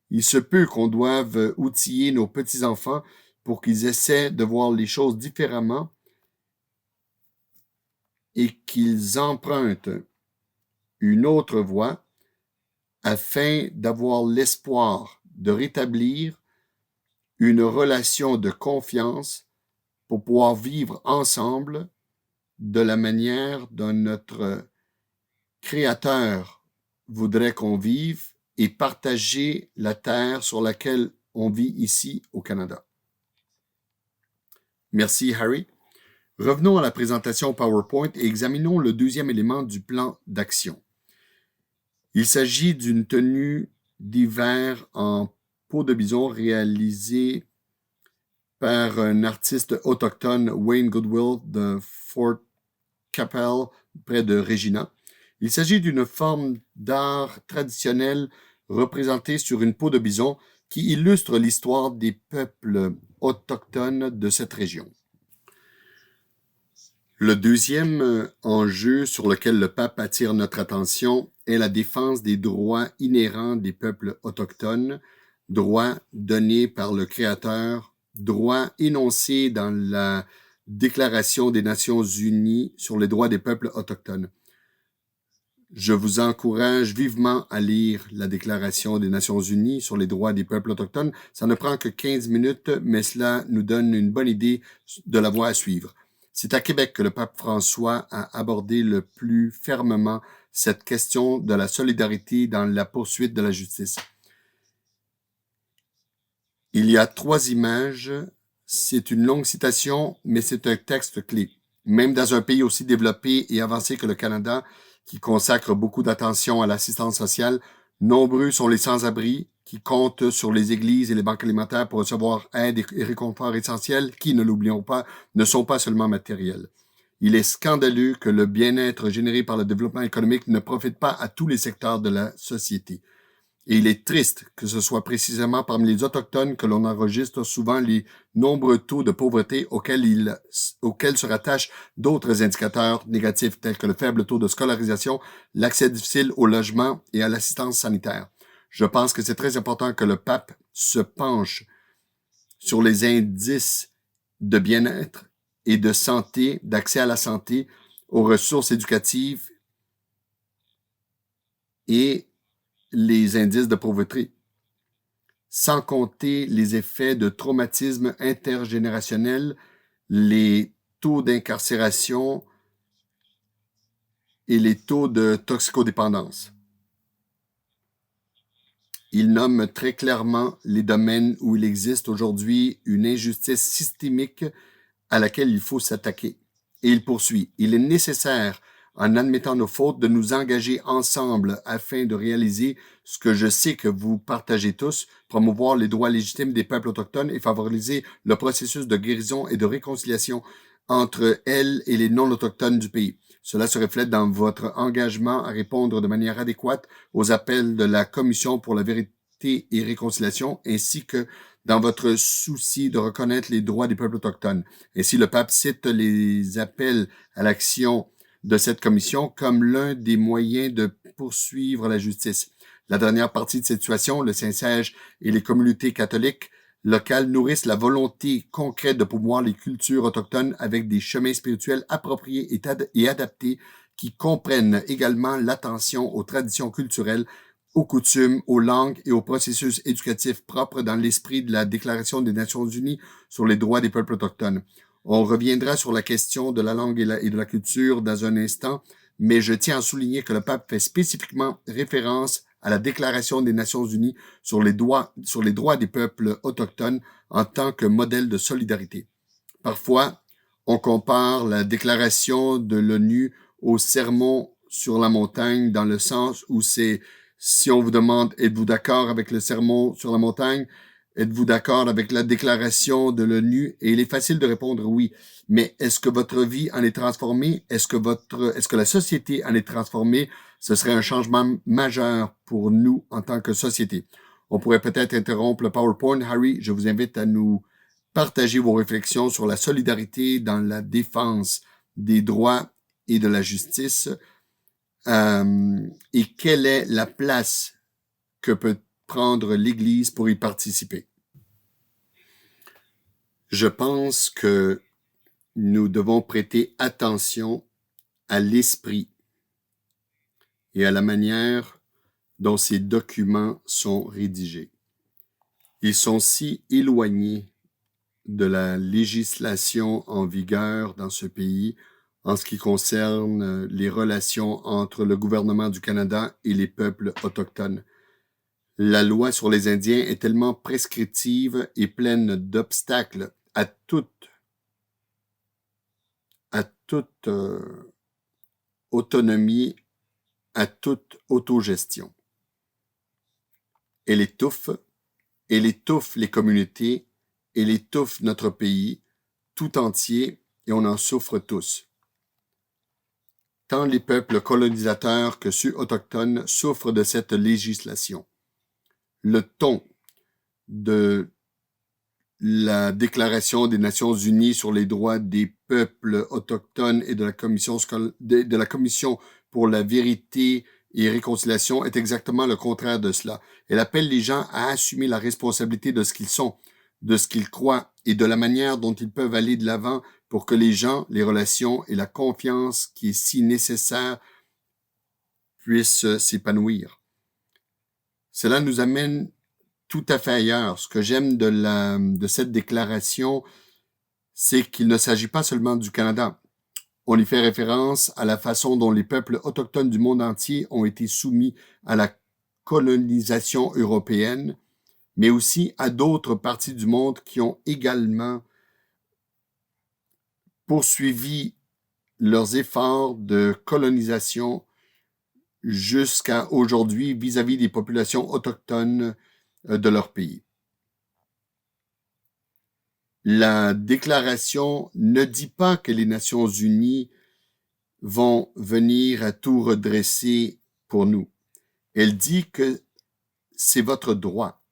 Il se peut qu'on doive outiller nos petits-enfants pour qu'ils essaient de voir les choses différemment et qu'ils empruntent une autre voie afin d'avoir l'espoir de rétablir une relation de confiance pour pouvoir vivre ensemble de la manière dont notre Créateur voudrait qu'on vive et partager la terre sur laquelle on vit ici au Canada. Merci, Harry. Revenons à la présentation PowerPoint et examinons le deuxième élément du plan d'action. Il s'agit d'une tenue d'hiver en peau de bison réalisée par un artiste autochtone, Wayne Goodwill, de Fort Qu'Appelle, près de Regina. Il s'agit d'une forme d'art traditionnelle représentée sur une peau de bison qui illustre l'histoire des peuples autochtones de cette région. Le deuxième enjeu sur lequel le pape attire notre attention est la défense des droits inhérents des peuples autochtones, droits donnés par le Créateur, droits énoncés dans la Déclaration des Nations Unies sur les droits des peuples autochtones. Je vous encourage vivement à lire la Déclaration des Nations Unies sur les droits des peuples autochtones. Ça ne prend que 15 minutes, mais cela nous donne une bonne idée de la voie à suivre. C'est à Québec que le pape François a abordé le plus fermement cette question de la solidarité dans la poursuite de la justice. Il y a 3 images. C'est une longue citation, mais c'est un texte clé. Même dans un pays aussi développé et avancé que le Canada, qui consacre beaucoup d'attention à l'assistance sociale, nombreux sont les sans-abri qui comptent sur les églises et les banques alimentaires pour recevoir aide et réconfort essentiels qui, ne l'oublions pas, ne sont pas seulement matériels. Il est scandaleux que le bien-être généré par le développement économique ne profite pas à tous les secteurs de la société. Et il est triste que ce soit précisément parmi les Autochtones que l'on enregistre souvent les nombreux taux de pauvreté auxquels se rattachent d'autres indicateurs négatifs tels que le faible taux de scolarisation, l'accès difficile au logement et à l'assistance sanitaire. Je pense que c'est très important que le pape se penche sur les indices de bien-être et de santé, d'accès à la santé, aux ressources éducatives et les indices de pauvreté, sans compter les effets de traumatisme intergénérationnel, les taux d'incarcération et les taux de toxicodépendance. Il nomme très clairement les domaines où il existe aujourd'hui une injustice systémique à laquelle il faut s'attaquer. Et il poursuit, il est nécessaire, en admettant nos fautes, de nous engager ensemble afin de réaliser ce que je sais que vous partagez tous, promouvoir les droits légitimes des peuples autochtones et favoriser le processus de guérison et de réconciliation entre elles et les non-autochtones du pays. Cela se reflète dans votre engagement à répondre de manière adéquate aux appels de la Commission pour la vérité et réconciliation, ainsi que dans votre souci de reconnaître les droits des peuples autochtones. Ainsi, le pape cite les appels à l'action de cette commission comme l'un des moyens de poursuivre la justice. La dernière partie de cette situation, le Saint-Siège et les communautés catholiques locales nourrissent la volonté concrète de promouvoir les cultures autochtones avec des chemins spirituels appropriés et adaptés qui comprennent également l'attention aux traditions culturelles, aux coutumes, aux langues et aux processus éducatifs propres dans l'esprit de la Déclaration des Nations Unies sur les droits des peuples autochtones. On reviendra sur la question de la langue et de la culture dans un instant, mais je tiens à souligner que le pape fait spécifiquement référence à la Déclaration des Nations Unies sur les droits des peuples autochtones en tant que modèle de solidarité. Parfois, on compare la Déclaration de l'ONU au Sermon sur la montagne dans le sens où c'est, si on vous demande, êtes-vous d'accord avec le Sermon sur la montagne? Êtes-vous d'accord avec la déclaration de l'ONU? Et il est facile de répondre oui. Mais est-ce que votre vie en est transformée? Est-ce que la société en est transformée? Ce serait un changement majeur pour nous en tant que société. On pourrait peut-être interrompre le PowerPoint. Harry, je vous invite à nous partager vos réflexions sur la solidarité dans la défense des droits et de la justice. Et quelle est la place que peut prendre l'Église pour y participer. Je pense que nous devons prêter attention à l'esprit et à la manière dont ces documents sont rédigés. Ils sont si éloignés de la législation en vigueur dans ce pays en ce qui concerne les relations entre le gouvernement du Canada et les peuples autochtones. La loi sur les Indiens est tellement prescriptive et pleine d'obstacles à toute autonomie, à toute autogestion. Elle étouffe les communautés, elle étouffe notre pays tout entier et on en souffre tous. Tant les peuples colonisateurs que ceux autochtones souffrent de cette législation. Le ton de la Déclaration des Nations Unies sur les droits des peuples autochtones et de la Commission pour la vérité et réconciliation est exactement le contraire de cela. Elle appelle les gens à assumer la responsabilité de ce qu'ils sont, de ce qu'ils croient et de la manière dont ils peuvent aller de l'avant pour que les gens, les relations et la confiance qui est si nécessaire puissent s'épanouir. Cela nous amène tout à fait ailleurs. Ce que j'aime de cette déclaration, c'est qu'il ne s'agit pas seulement du Canada. On y fait référence à la façon dont les peuples autochtones du monde entier ont été soumis à la colonisation européenne, mais aussi à d'autres parties du monde qui ont également poursuivi leurs efforts de colonisation jusqu'à aujourd'hui vis-à-vis des populations autochtones de leur pays. La déclaration ne dit pas que les Nations unies vont venir à tout redresser pour nous. Elle dit que c'est votre droit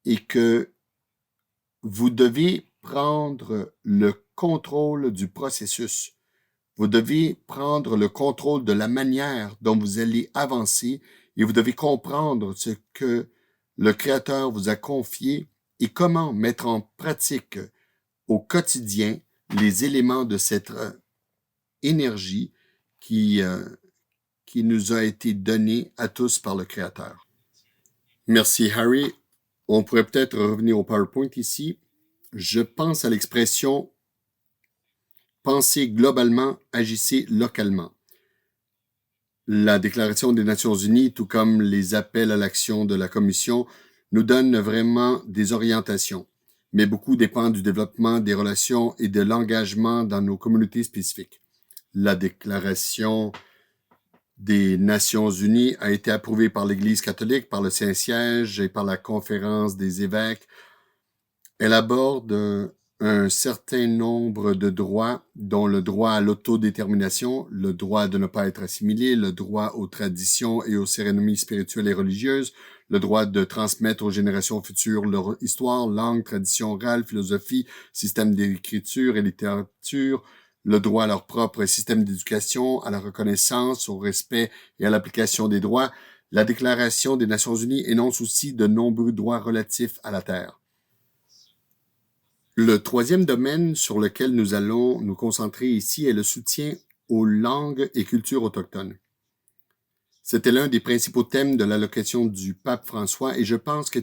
et que vous devez prendre le contrôle du processus. Vous devez prendre le contrôle de la manière dont vous allez avancer et vous devez comprendre ce que le Créateur vous a confié et comment mettre en pratique au quotidien les éléments de cette énergie qui nous a été donnée à tous par le Créateur. Merci Harry. On pourrait peut-être revenir au PowerPoint ici. Je pense à l'expression « Pensez globalement, agissez localement ». La Déclaration des Nations unies, tout comme les appels à l'action de la Commission, nous donnent vraiment des orientations, mais beaucoup dépend du développement des relations et de l'engagement dans nos communautés spécifiques. La Déclaration des Nations unies a été approuvée par l'Église catholique, par le Saint-Siège et par la Conférence des évêques. Elle aborde un certain nombre de droits, dont le droit à l'autodétermination, le droit de ne pas être assimilé, le droit aux traditions et aux cérémonies spirituelles et religieuses, le droit de transmettre aux générations futures leur histoire, langue, tradition orale, philosophie, système d'écriture et littérature, le droit à leur propre système d'éducation, à la reconnaissance, au respect et à l'application des droits. La Déclaration des Nations unies énonce aussi de nombreux droits relatifs à la Terre. Le troisième domaine sur lequel nous allons nous concentrer ici est le soutien aux langues et cultures autochtones. C'était l'un des principaux thèmes de l'allocation du pape François et je pense que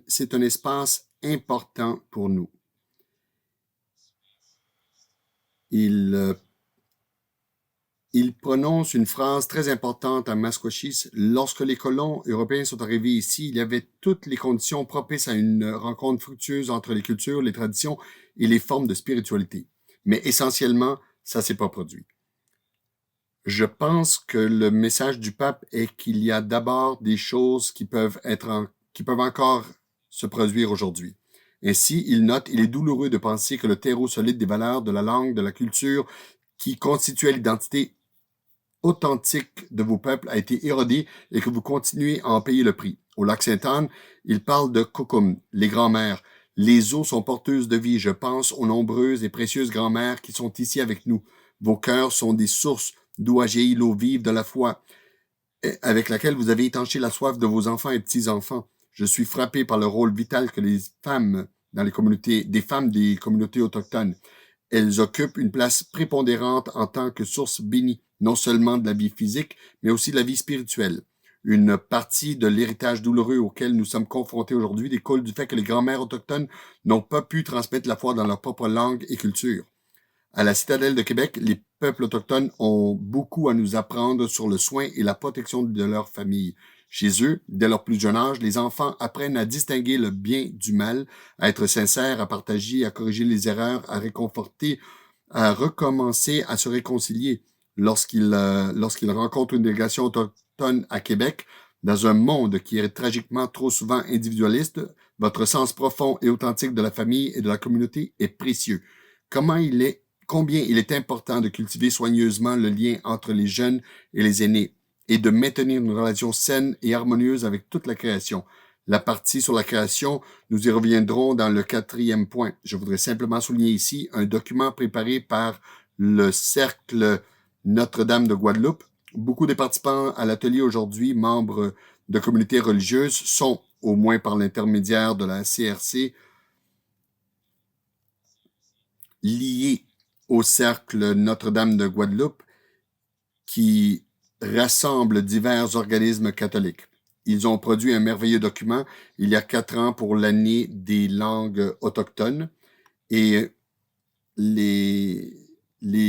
c'est un espace important pour nous. Il prononce une phrase très importante à Masquachis. Lorsque les colons européens sont arrivés ici, il y avait toutes les conditions propices à une rencontre fructueuse entre les cultures, les traditions et les formes de spiritualité. Mais essentiellement, ça s'est pas produit. Je pense que le message du pape est qu'il y a d'abord des choses qui peuvent encore se produire aujourd'hui. Ainsi, il note, il est douloureux de penser que le terreau solide des valeurs, de la langue, de la culture, qui constituait l'identité authentique de vos peuples a été érodé et que vous continuez à en payer le prix. Au lac Sainte-Anne, il parle de Kokum, les grands-mères. Les eaux sont porteuses de vie. Je pense aux nombreuses et précieuses grands-mères qui sont ici avec nous. Vos cœurs sont des sources d'où a jailli l'eau vive de la foi, avec laquelle vous avez étanché la soif de vos enfants et petits-enfants. Je suis frappé par le rôle vital que les femmes dans les communautés, des femmes des communautés autochtones. Elles occupent une place prépondérante en tant que source bénie, non seulement de la vie physique, mais aussi de la vie spirituelle. Une partie de l'héritage douloureux auquel nous sommes confrontés aujourd'hui découle du fait que les grands-mères autochtones n'ont pas pu transmettre la foi dans leur propre langue et culture. À la Citadelle de Québec, les peuples autochtones ont beaucoup à nous apprendre sur le soin et la protection de leur famille. Chez eux, dès leur plus jeune âge, les enfants apprennent à distinguer le bien du mal, à être sincères, à partager, à corriger les erreurs, à réconforter, à recommencer, à se réconcilier. Lorsqu'ils rencontrent une délégation autochtone à Québec, dans un monde qui est tragiquement trop souvent individualiste, votre sens profond et authentique de la famille et de la communauté est précieux. Combien il est important de cultiver soigneusement le lien entre les jeunes et les aînés et de maintenir une relation saine et harmonieuse avec toute la création. La partie sur la création, nous y reviendrons dans le 4e point. Je voudrais simplement souligner ici un document préparé par le Cercle Notre-Dame de Guadeloupe. Beaucoup des participants à l'atelier aujourd'hui, membres de communautés religieuses, sont, au moins par l'intermédiaire de la CRC, liés au Cercle Notre-Dame de Guadeloupe qui rassemble divers organismes catholiques. Ils ont produit un merveilleux document il y a 4 ans pour l'année des langues autochtones et les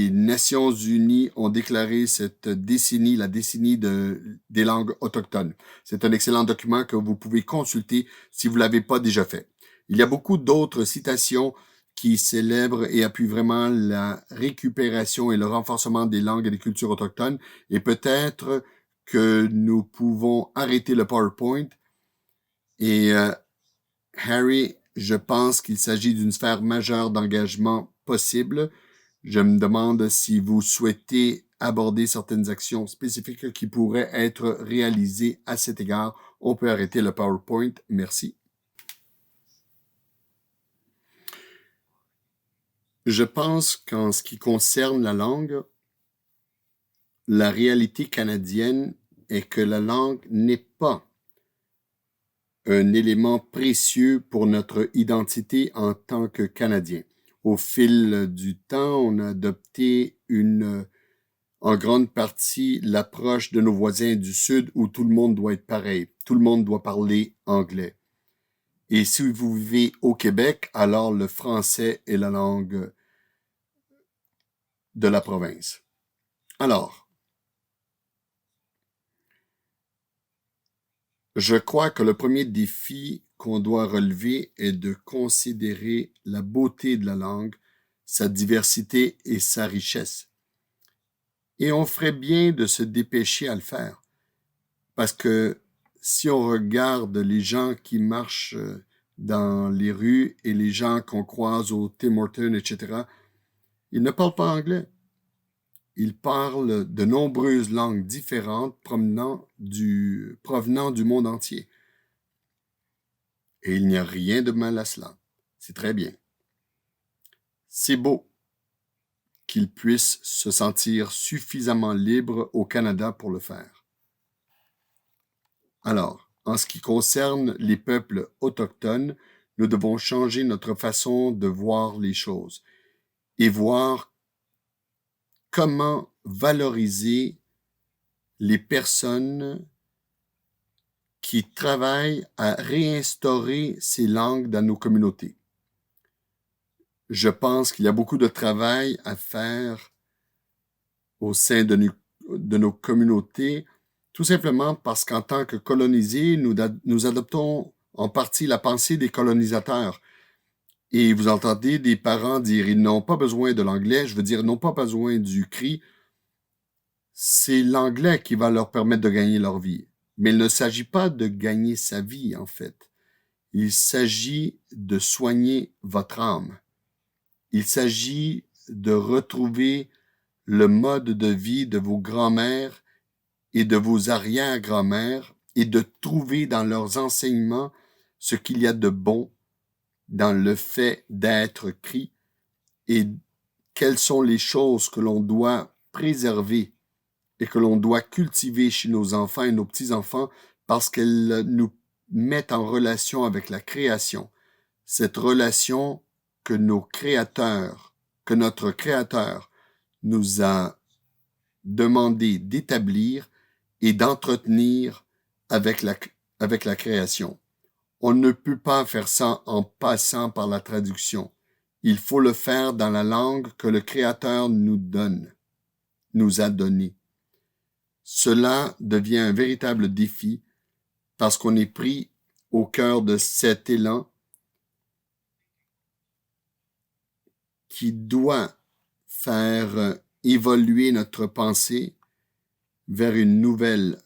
Nations Unies ont déclaré cette décennie la décennie des langues autochtones. C'est un excellent document que vous pouvez consulter si vous ne l'avez pas déjà fait. Il y a beaucoup d'autres citations qui célèbrent et appuient vraiment la récupération et le renforcement des langues et des cultures autochtones. Et peut-être que nous pouvons arrêter le PowerPoint. Et Harry, je pense qu'il s'agit d'une sphère majeure d'engagement possible. Je me demande si vous souhaitez aborder certaines actions spécifiques qui pourraient être réalisées à cet égard. On peut arrêter le PowerPoint. Merci. Je pense qu'en ce qui concerne la langue, la réalité canadienne est que la langue n'est pas un élément précieux pour notre identité en tant que Canadien. Au fil du temps, on a adopté en grande partie l'approche de nos voisins du Sud où tout le monde doit être pareil, tout le monde doit parler anglais. Et si vous vivez au Québec, alors le français est la langue de la province. Alors, je crois que le premier défi qu'on doit relever est de considérer la beauté de la langue, sa diversité et sa richesse. Et on ferait bien de se dépêcher à le faire. Parce que si on regarde les gens qui marchent dans les rues et les gens qu'on croise au Tim Hortons, etc., ils ne parlent pas anglais. Ils parlent de nombreuses langues différentes provenant du monde entier. Et il n'y a rien de mal à cela. C'est très bien. C'est beau qu'ils puissent se sentir suffisamment libres au Canada pour le faire. Alors, en ce qui concerne les peuples autochtones, nous devons changer notre façon de voir les choses et voir comment valoriser les personnes qui travaillent à réinstaurer ces langues dans nos communautés. Je pense qu'il y a beaucoup de travail à faire au sein de nos communautés, tout simplement parce qu'en tant que colonisés, nous adoptons en partie la pensée des colonisateurs. Et vous entendez des parents dire, ils n'ont pas besoin de l'anglais, je veux dire, ils n'ont pas besoin du cri. C'est l'anglais qui va leur permettre de gagner leur vie. Mais il ne s'agit pas de gagner sa vie, en fait. Il s'agit de soigner votre âme. Il s'agit de retrouver le mode de vie de vos grands-mères et de vos arrière-grands-mères et de trouver dans leurs enseignements ce qu'il y a de bon dans le fait d'être cri et quelles sont les choses que l'on doit préserver et que l'on doit cultiver chez nos enfants et nos petits-enfants parce qu'elles nous mettent en relation avec la création. Cette relation que notre Créateur nous a demandé d'établir et d'entretenir avec la création. On ne peut pas faire ça en passant par la traduction. Il faut le faire dans la langue que le Créateur nous a donnée. Cela devient un véritable défi parce qu'on est pris au cœur de cet élan qui doit faire évoluer notre pensée vers une nouvelle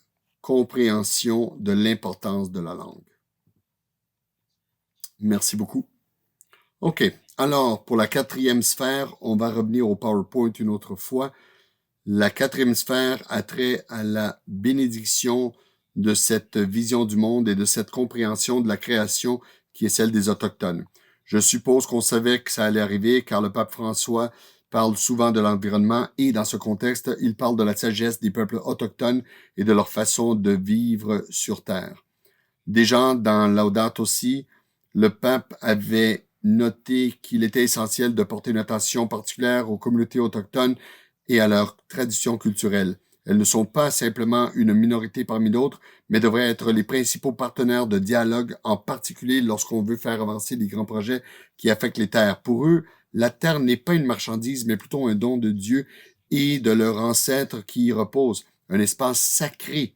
compréhension de l'importance de la langue. Merci beaucoup. OK. Alors, pour la 4e sphère, on va revenir au PowerPoint une autre fois. La 4e sphère a trait à la bénédiction de cette vision du monde et de cette compréhension de la création qui est celle des Autochtones. Je suppose qu'on savait que ça allait arriver car le pape François parle souvent de l'environnement et dans ce contexte, il parle de la sagesse des peuples autochtones et de leur façon de vivre sur Terre. Déjà, dans Laudato Si, le pape avait noté qu'il était essentiel de porter une attention particulière aux communautés autochtones et à leurs traditions culturelles. Elles ne sont pas simplement une minorité parmi d'autres, mais devraient être les principaux partenaires de dialogue, en particulier lorsqu'on veut faire avancer des grands projets qui affectent les terres. Pour eux, la terre n'est pas une marchandise, mais plutôt un don de Dieu et de leurs ancêtres qui y reposent, un espace sacré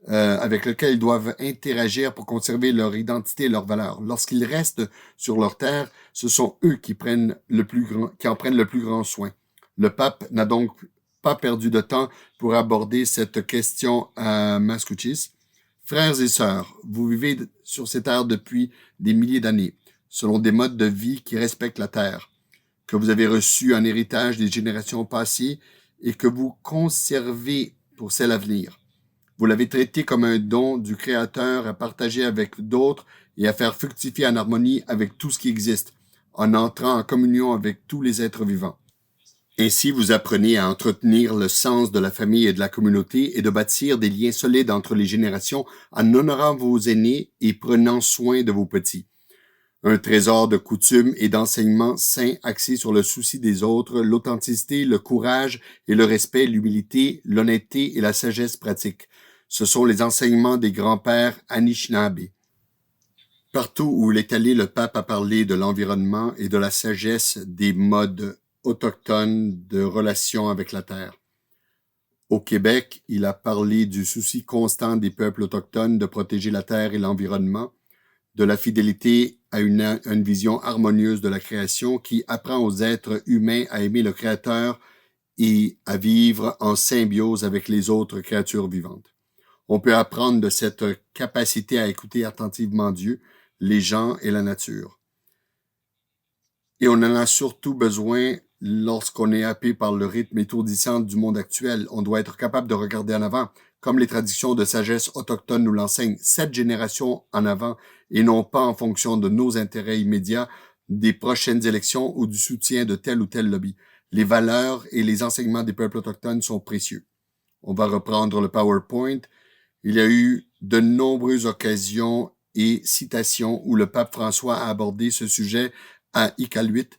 avec lequel ils doivent interagir pour conserver leur identité et leurs valeurs. Lorsqu'ils restent sur leur terre, ce sont eux qui en prennent le plus grand soin. Le pape n'a donc pas perdu de temps pour aborder cette question à Mascuchis. Frères et sœurs, vous vivez sur ces terres depuis des milliers d'années, selon des modes de vie qui respectent la terre, que vous avez reçu en héritage des générations passées et que vous conservez pour celles à venir. Vous l'avez traité comme un don du Créateur à partager avec d'autres et à faire fructifier en harmonie avec tout ce qui existe, en entrant en communion avec tous les êtres vivants. Ainsi, vous apprenez à entretenir le sens de la famille et de la communauté et de bâtir des liens solides entre les générations en honorant vos aînés et prenant soin de vos petits. Un trésor de coutumes et d'enseignements sains axés sur le souci des autres, l'authenticité, le courage et le respect, l'humilité, l'honnêteté et la sagesse pratique. Ce sont les enseignements des grands-pères Anishinaabe. Partout où il est allé, le pape a parlé de l'environnement et de la sagesse des modes autochtones de relation avec la terre. Au Québec, il a parlé du souci constant des peuples autochtones de protéger la terre et l'environnement, de la fidélité à une vision harmonieuse de la création qui apprend aux êtres humains à aimer le Créateur et à vivre en symbiose avec les autres créatures vivantes. On peut apprendre de cette capacité à écouter attentivement Dieu, les gens et la nature. Et on en a surtout besoin lorsqu'on est happé par le rythme étourdissant du monde actuel. On doit être capable de regarder en avant, comme les traditions de sagesse autochtone nous l'enseignent, 7 générations en avant, et non pas en fonction de nos intérêts immédiats, des prochaines élections ou du soutien de tel ou tel lobby. Les valeurs et les enseignements des peuples autochtones sont précieux. On va reprendre le PowerPoint. Il y a eu de nombreuses occasions et citations où le pape François a abordé ce sujet à Iqaluit.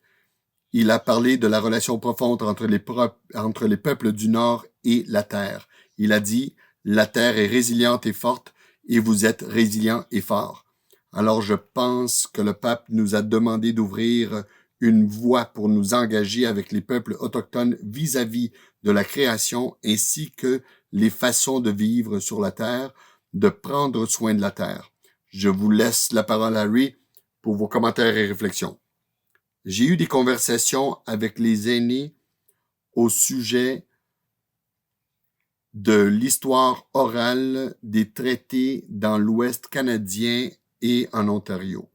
Il a parlé de la relation profonde entre les peuples du Nord et la Terre. Il a dit « La Terre est résiliente et forte et vous êtes résilients et forts ». Alors je pense que le pape nous a demandé d'ouvrir une voie pour nous engager avec les peuples autochtones vis-à-vis de la création ainsi que les façons de vivre sur la terre, de prendre soin de la terre. Je vous laisse la parole à Harry pour vos commentaires et réflexions. J'ai eu des conversations avec les aînés au sujet de l'histoire orale des traités dans l'Ouest canadien et en Ontario.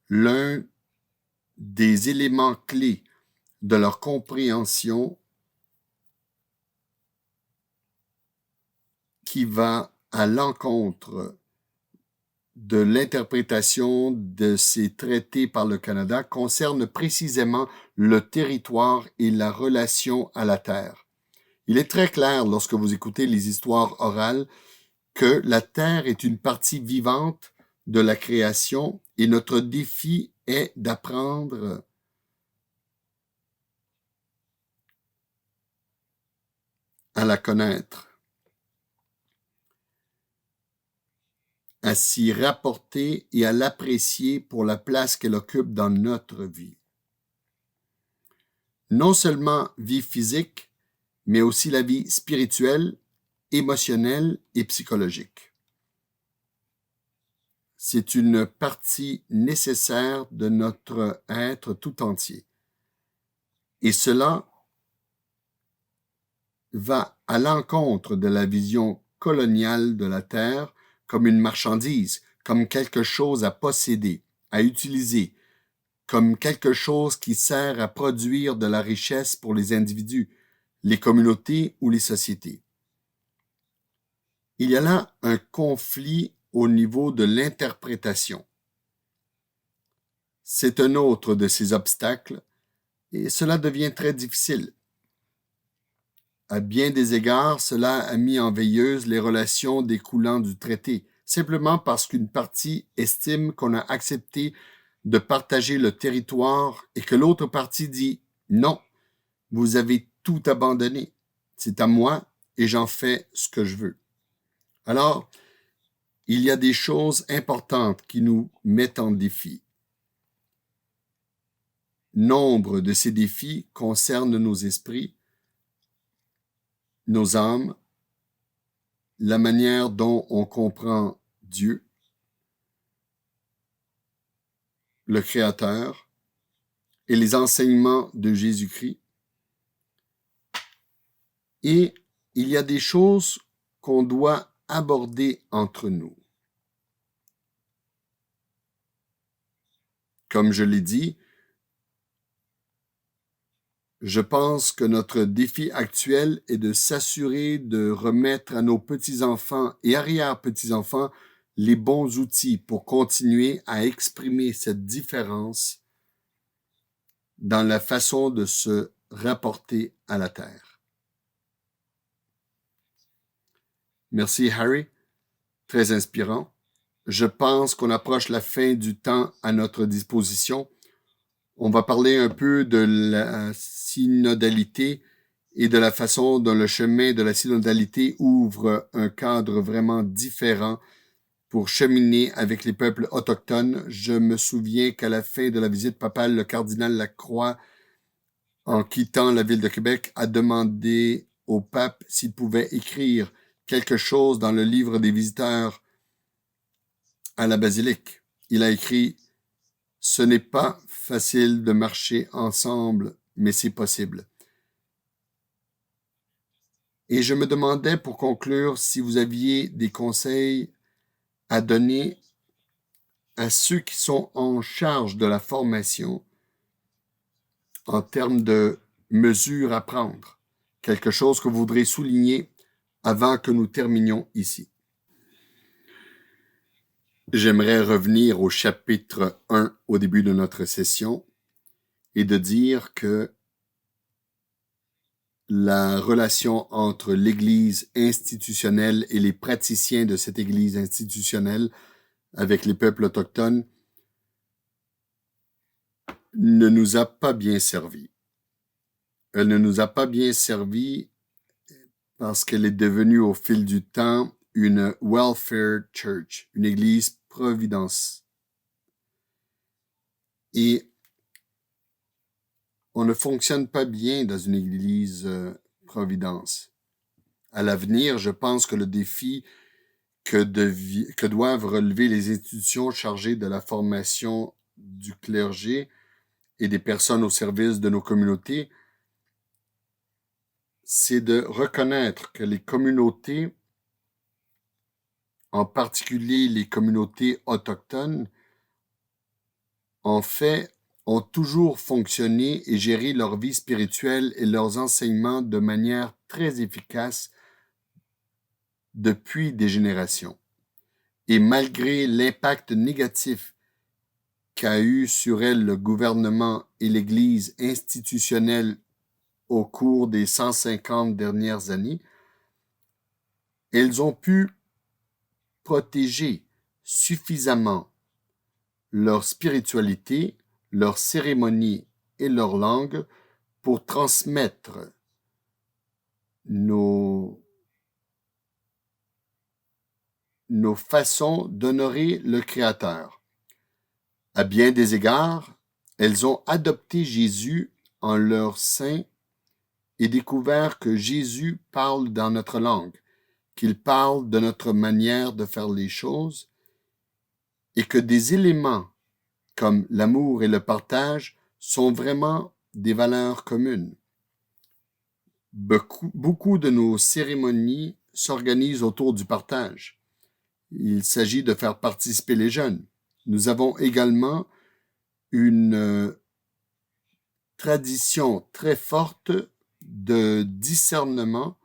L'un des éléments clés de leur compréhension qui va à l'encontre de l'interprétation de ces traités par le Canada concerne précisément le territoire et la relation à la terre. Il est très clair lorsque vous écoutez les histoires orales que la terre est une partie vivante de la création et notre défi est d'apprendre à la connaître, à s'y rapporter et à l'apprécier pour la place qu'elle occupe dans notre vie. non seulement vie physique, mais aussi la vie spirituelle, émotionnelle et psychologique. C'est une partie nécessaire de notre être tout entier. Et cela va à l'encontre de la vision coloniale de la Terre comme une marchandise, comme quelque chose à posséder, à utiliser, comme quelque chose qui sert à produire de la richesse pour les individus, les communautés ou les sociétés. Il y a là un conflit au niveau de l'interprétation. C'est un autre de ces obstacles et cela devient très difficile. À bien des égards, cela a mis en veilleuse les relations découlant du traité, simplement parce qu'une partie estime qu'on a accepté de partager le territoire et que l'autre partie dit « Non, vous avez tout abandonné, c'est à moi et j'en fais ce que je veux ». Alors, il y a des choses importantes qui nous mettent en défi. Nombre de ces défis concernent nos esprits, nos âmes, la manière dont on comprend Dieu, le Créateur, et les enseignements de Jésus-Christ. Et il y a des choses qu'on doit aborder entre nous. Comme je l'ai dit, je pense que notre défi actuel est de s'assurer de remettre à nos petits-enfants et arrière-petits-enfants les bons outils pour continuer à exprimer cette différence dans la façon de se rapporter à la Terre. Merci Harry, très inspirant. Je pense qu'on approche la fin du temps à notre disposition. On va parler un peu de la synodalité et de la façon dont le chemin de la synodalité ouvre un cadre vraiment différent pour cheminer avec les peuples autochtones. Je me souviens qu'à la fin de la visite papale, le cardinal Lacroix, en quittant la ville de Québec, a demandé au pape s'il pouvait écrire quelque chose dans le livre des visiteurs à la basilique. Il a écrit « Ce n'est pas facile de marcher ensemble, mais c'est possible. » Et je me demandais pour conclure si vous aviez des conseils à donner à ceux qui sont en charge de la formation en termes de mesures à prendre. Quelque chose que vous voudrez souligner avant que nous terminions ici. J'aimerais revenir au chapitre 1 au début de notre session et de dire que la relation entre l'Église institutionnelle et les praticiens de cette Église institutionnelle avec les peuples autochtones ne nous a pas bien servi. Elle ne nous a pas bien servi parce qu'elle est devenue au fil du temps une welfare church, une église providence. Et on ne fonctionne pas bien dans une église providence. À l'avenir, je pense que le défi que doivent relever les institutions chargées de la formation du clergé et des personnes au service de nos communautés, c'est de reconnaître que les communautés, en particulier les communautés autochtones, en fait, ont toujours fonctionné et géré leur vie spirituelle et leurs enseignements de manière très efficace depuis des générations. Et malgré l'impact négatif qu'a eu sur elles le gouvernement et l'Église institutionnelle au cours des 150 dernières années, elles ont pu protéger suffisamment leur spiritualité, leur cérémonie et leur langue pour transmettre nos façons d'honorer le Créateur. À bien des égards, elles ont adopté Jésus en leur sein et découvert que Jésus parle dans notre langue, qu'il parle de notre manière de faire les choses et que des éléments comme l'amour et le partage sont vraiment des valeurs communes. Beaucoup de nos cérémonies s'organisent autour du partage. Il s'agit de faire participer les jeunes. Nous avons également une tradition très forte de discernement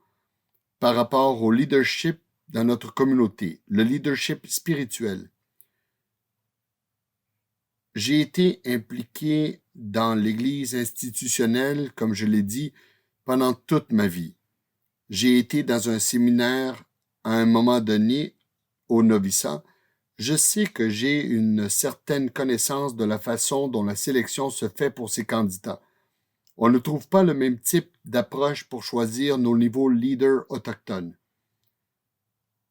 par rapport au leadership dans notre communauté, le leadership spirituel. J'ai été impliqué dans l'Église institutionnelle, comme je l'ai dit, pendant toute ma vie. J'ai été dans un séminaire à un moment donné au noviciat. Je sais que j'ai une certaine connaissance de la façon dont la sélection se fait pour ces candidats. On ne trouve pas le même type d'approche pour choisir nos nouveaux leaders autochtones.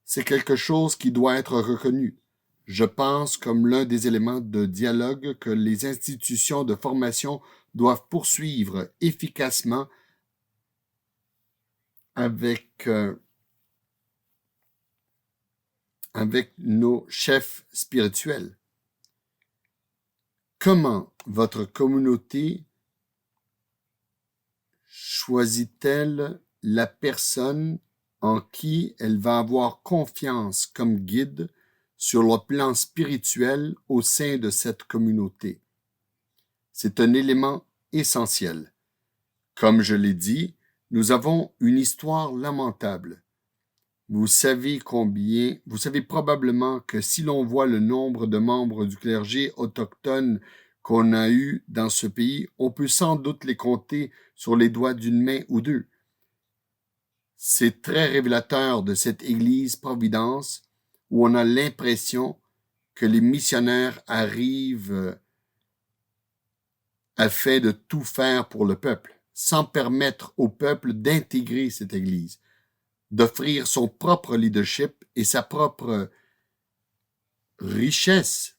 C'est quelque chose qui doit être reconnu. Je pense comme l'un des éléments de dialogue que les institutions de formation doivent poursuivre efficacement avec nos chefs spirituels. Comment votre communauté choisit-elle la personne en qui elle va avoir confiance comme guide sur le plan spirituel au sein de cette communauté? C'est un élément essentiel. Comme je l'ai dit, nous avons une histoire lamentable. Vous savez probablement que si l'on voit le nombre de membres du clergé autochtone qu'on a eu dans ce pays, on peut sans doute les compter sur les doigts d'une main ou deux. C'est très révélateur de cette Église-providence où on a l'impression que les missionnaires arrivent afin de tout faire pour le peuple, sans permettre au peuple d'intégrer cette Église, d'offrir son propre leadership et sa propre richesse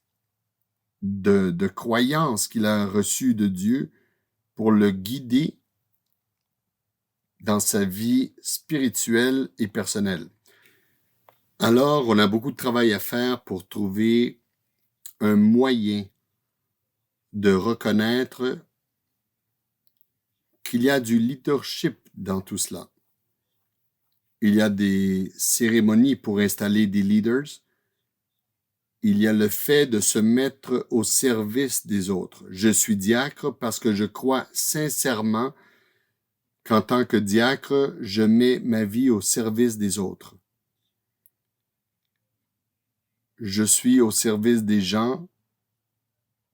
de croyances qu'il a reçues de Dieu pour le guider dans sa vie spirituelle et personnelle. Alors, on a beaucoup de travail à faire pour trouver un moyen de reconnaître qu'il y a du leadership dans tout cela. Il y a des cérémonies pour installer des leaders. Il y a le fait de se mettre au service des autres. Je suis diacre parce que je crois sincèrement qu'en tant que diacre, je mets ma vie au service des autres. Je suis au service des gens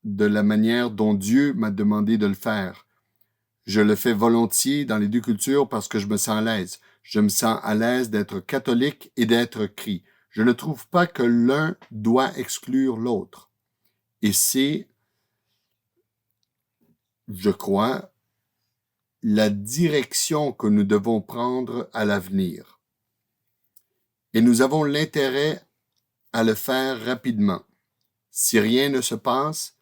de la manière dont Dieu m'a demandé de le faire. Je le fais volontiers dans les deux cultures parce que je me sens à l'aise. Je me sens à l'aise d'être catholique et d'être cri. Je ne trouve pas que l'un doit exclure l'autre. Et c'est, je crois, la direction que nous devons prendre à l'avenir. Et nous avons l'intérêt à le faire rapidement. Si rien ne se passe,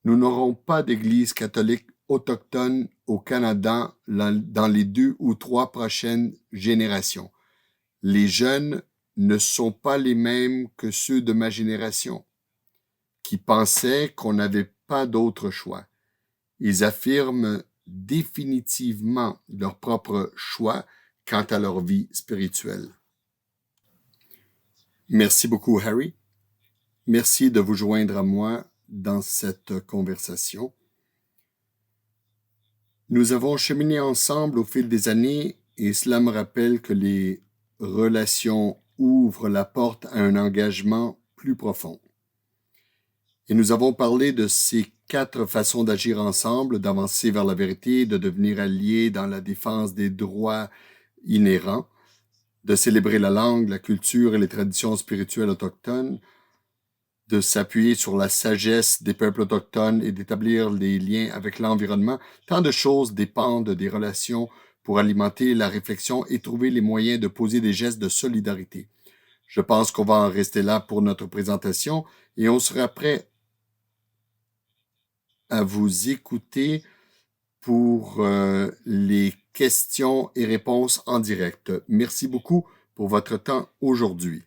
nous n'aurons pas d'église catholique autochtone au Canada dans les 2 ou 3 prochaines générations. Les jeunes ne sont pas les mêmes que ceux de ma génération, qui pensaient qu'on n'avait pas d'autre choix. Ils affirment définitivement leur propre choix quant à leur vie spirituelle. Merci beaucoup, Harry. Merci de vous joindre à moi dans cette conversation. Nous avons cheminé ensemble au fil des années et cela me rappelle que les relations ouvrent la porte à un engagement plus profond. Et nous avons parlé de ces 4 façons d'agir ensemble, d'avancer vers la vérité, de devenir alliés dans la défense des droits inhérents, de célébrer la langue, la culture et les traditions spirituelles autochtones, de s'appuyer sur la sagesse des peuples autochtones et d'établir des liens avec l'environnement. Tant de choses dépendent des relations pour alimenter la réflexion et trouver les moyens de poser des gestes de solidarité. Je pense qu'on va en rester là pour notre présentation et on sera prêt à vous écouter pour les questions et réponses en direct. Merci beaucoup pour votre temps aujourd'hui.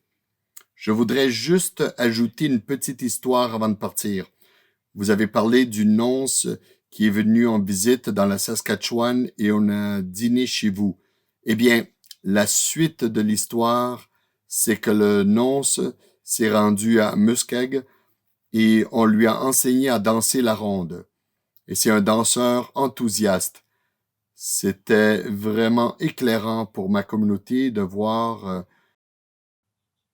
Je voudrais juste ajouter une petite histoire avant de partir. Vous avez parlé du nonce qui est venu en visite dans la Saskatchewan et on a dîné chez vous. Eh bien, la suite de l'histoire, c'est que le nonce s'est rendu à Muskeg et on lui a enseigné à danser la ronde. Et c'est un danseur enthousiaste. C'était vraiment éclairant pour ma communauté de voir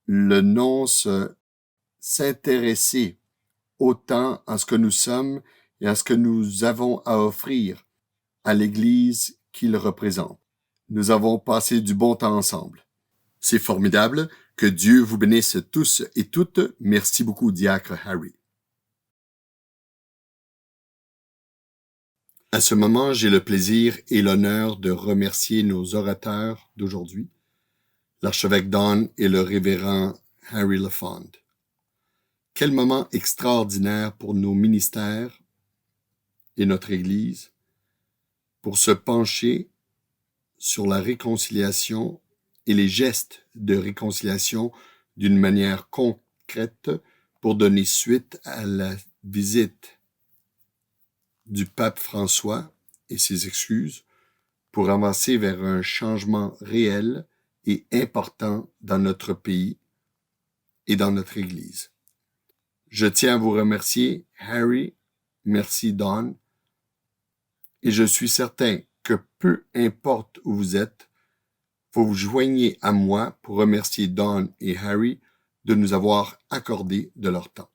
le nonce s'intéresser autant à ce que nous sommes et à ce que nous avons à offrir à l'Église qu'il représente. Nous avons passé du bon temps ensemble. C'est formidable. Que Dieu vous bénisse tous et toutes. Merci beaucoup, diacre Harry. À ce moment, j'ai le plaisir et l'honneur de remercier nos orateurs d'aujourd'hui, l'archevêque Don et le révérend Harry Lafond. Quel moment extraordinaire pour nos ministères et notre Église pour se pencher sur la réconciliation et les gestes de réconciliation d'une manière concrète pour donner suite à la visite du pape François et ses excuses pour avancer vers un changement réel et important dans notre pays et dans notre Église. Je tiens à vous remercier, Harry, merci Don, et je suis certain que peu importe où vous êtes, vous vous joignez à moi pour remercier Don et Harry de nous avoir accordé de leur temps.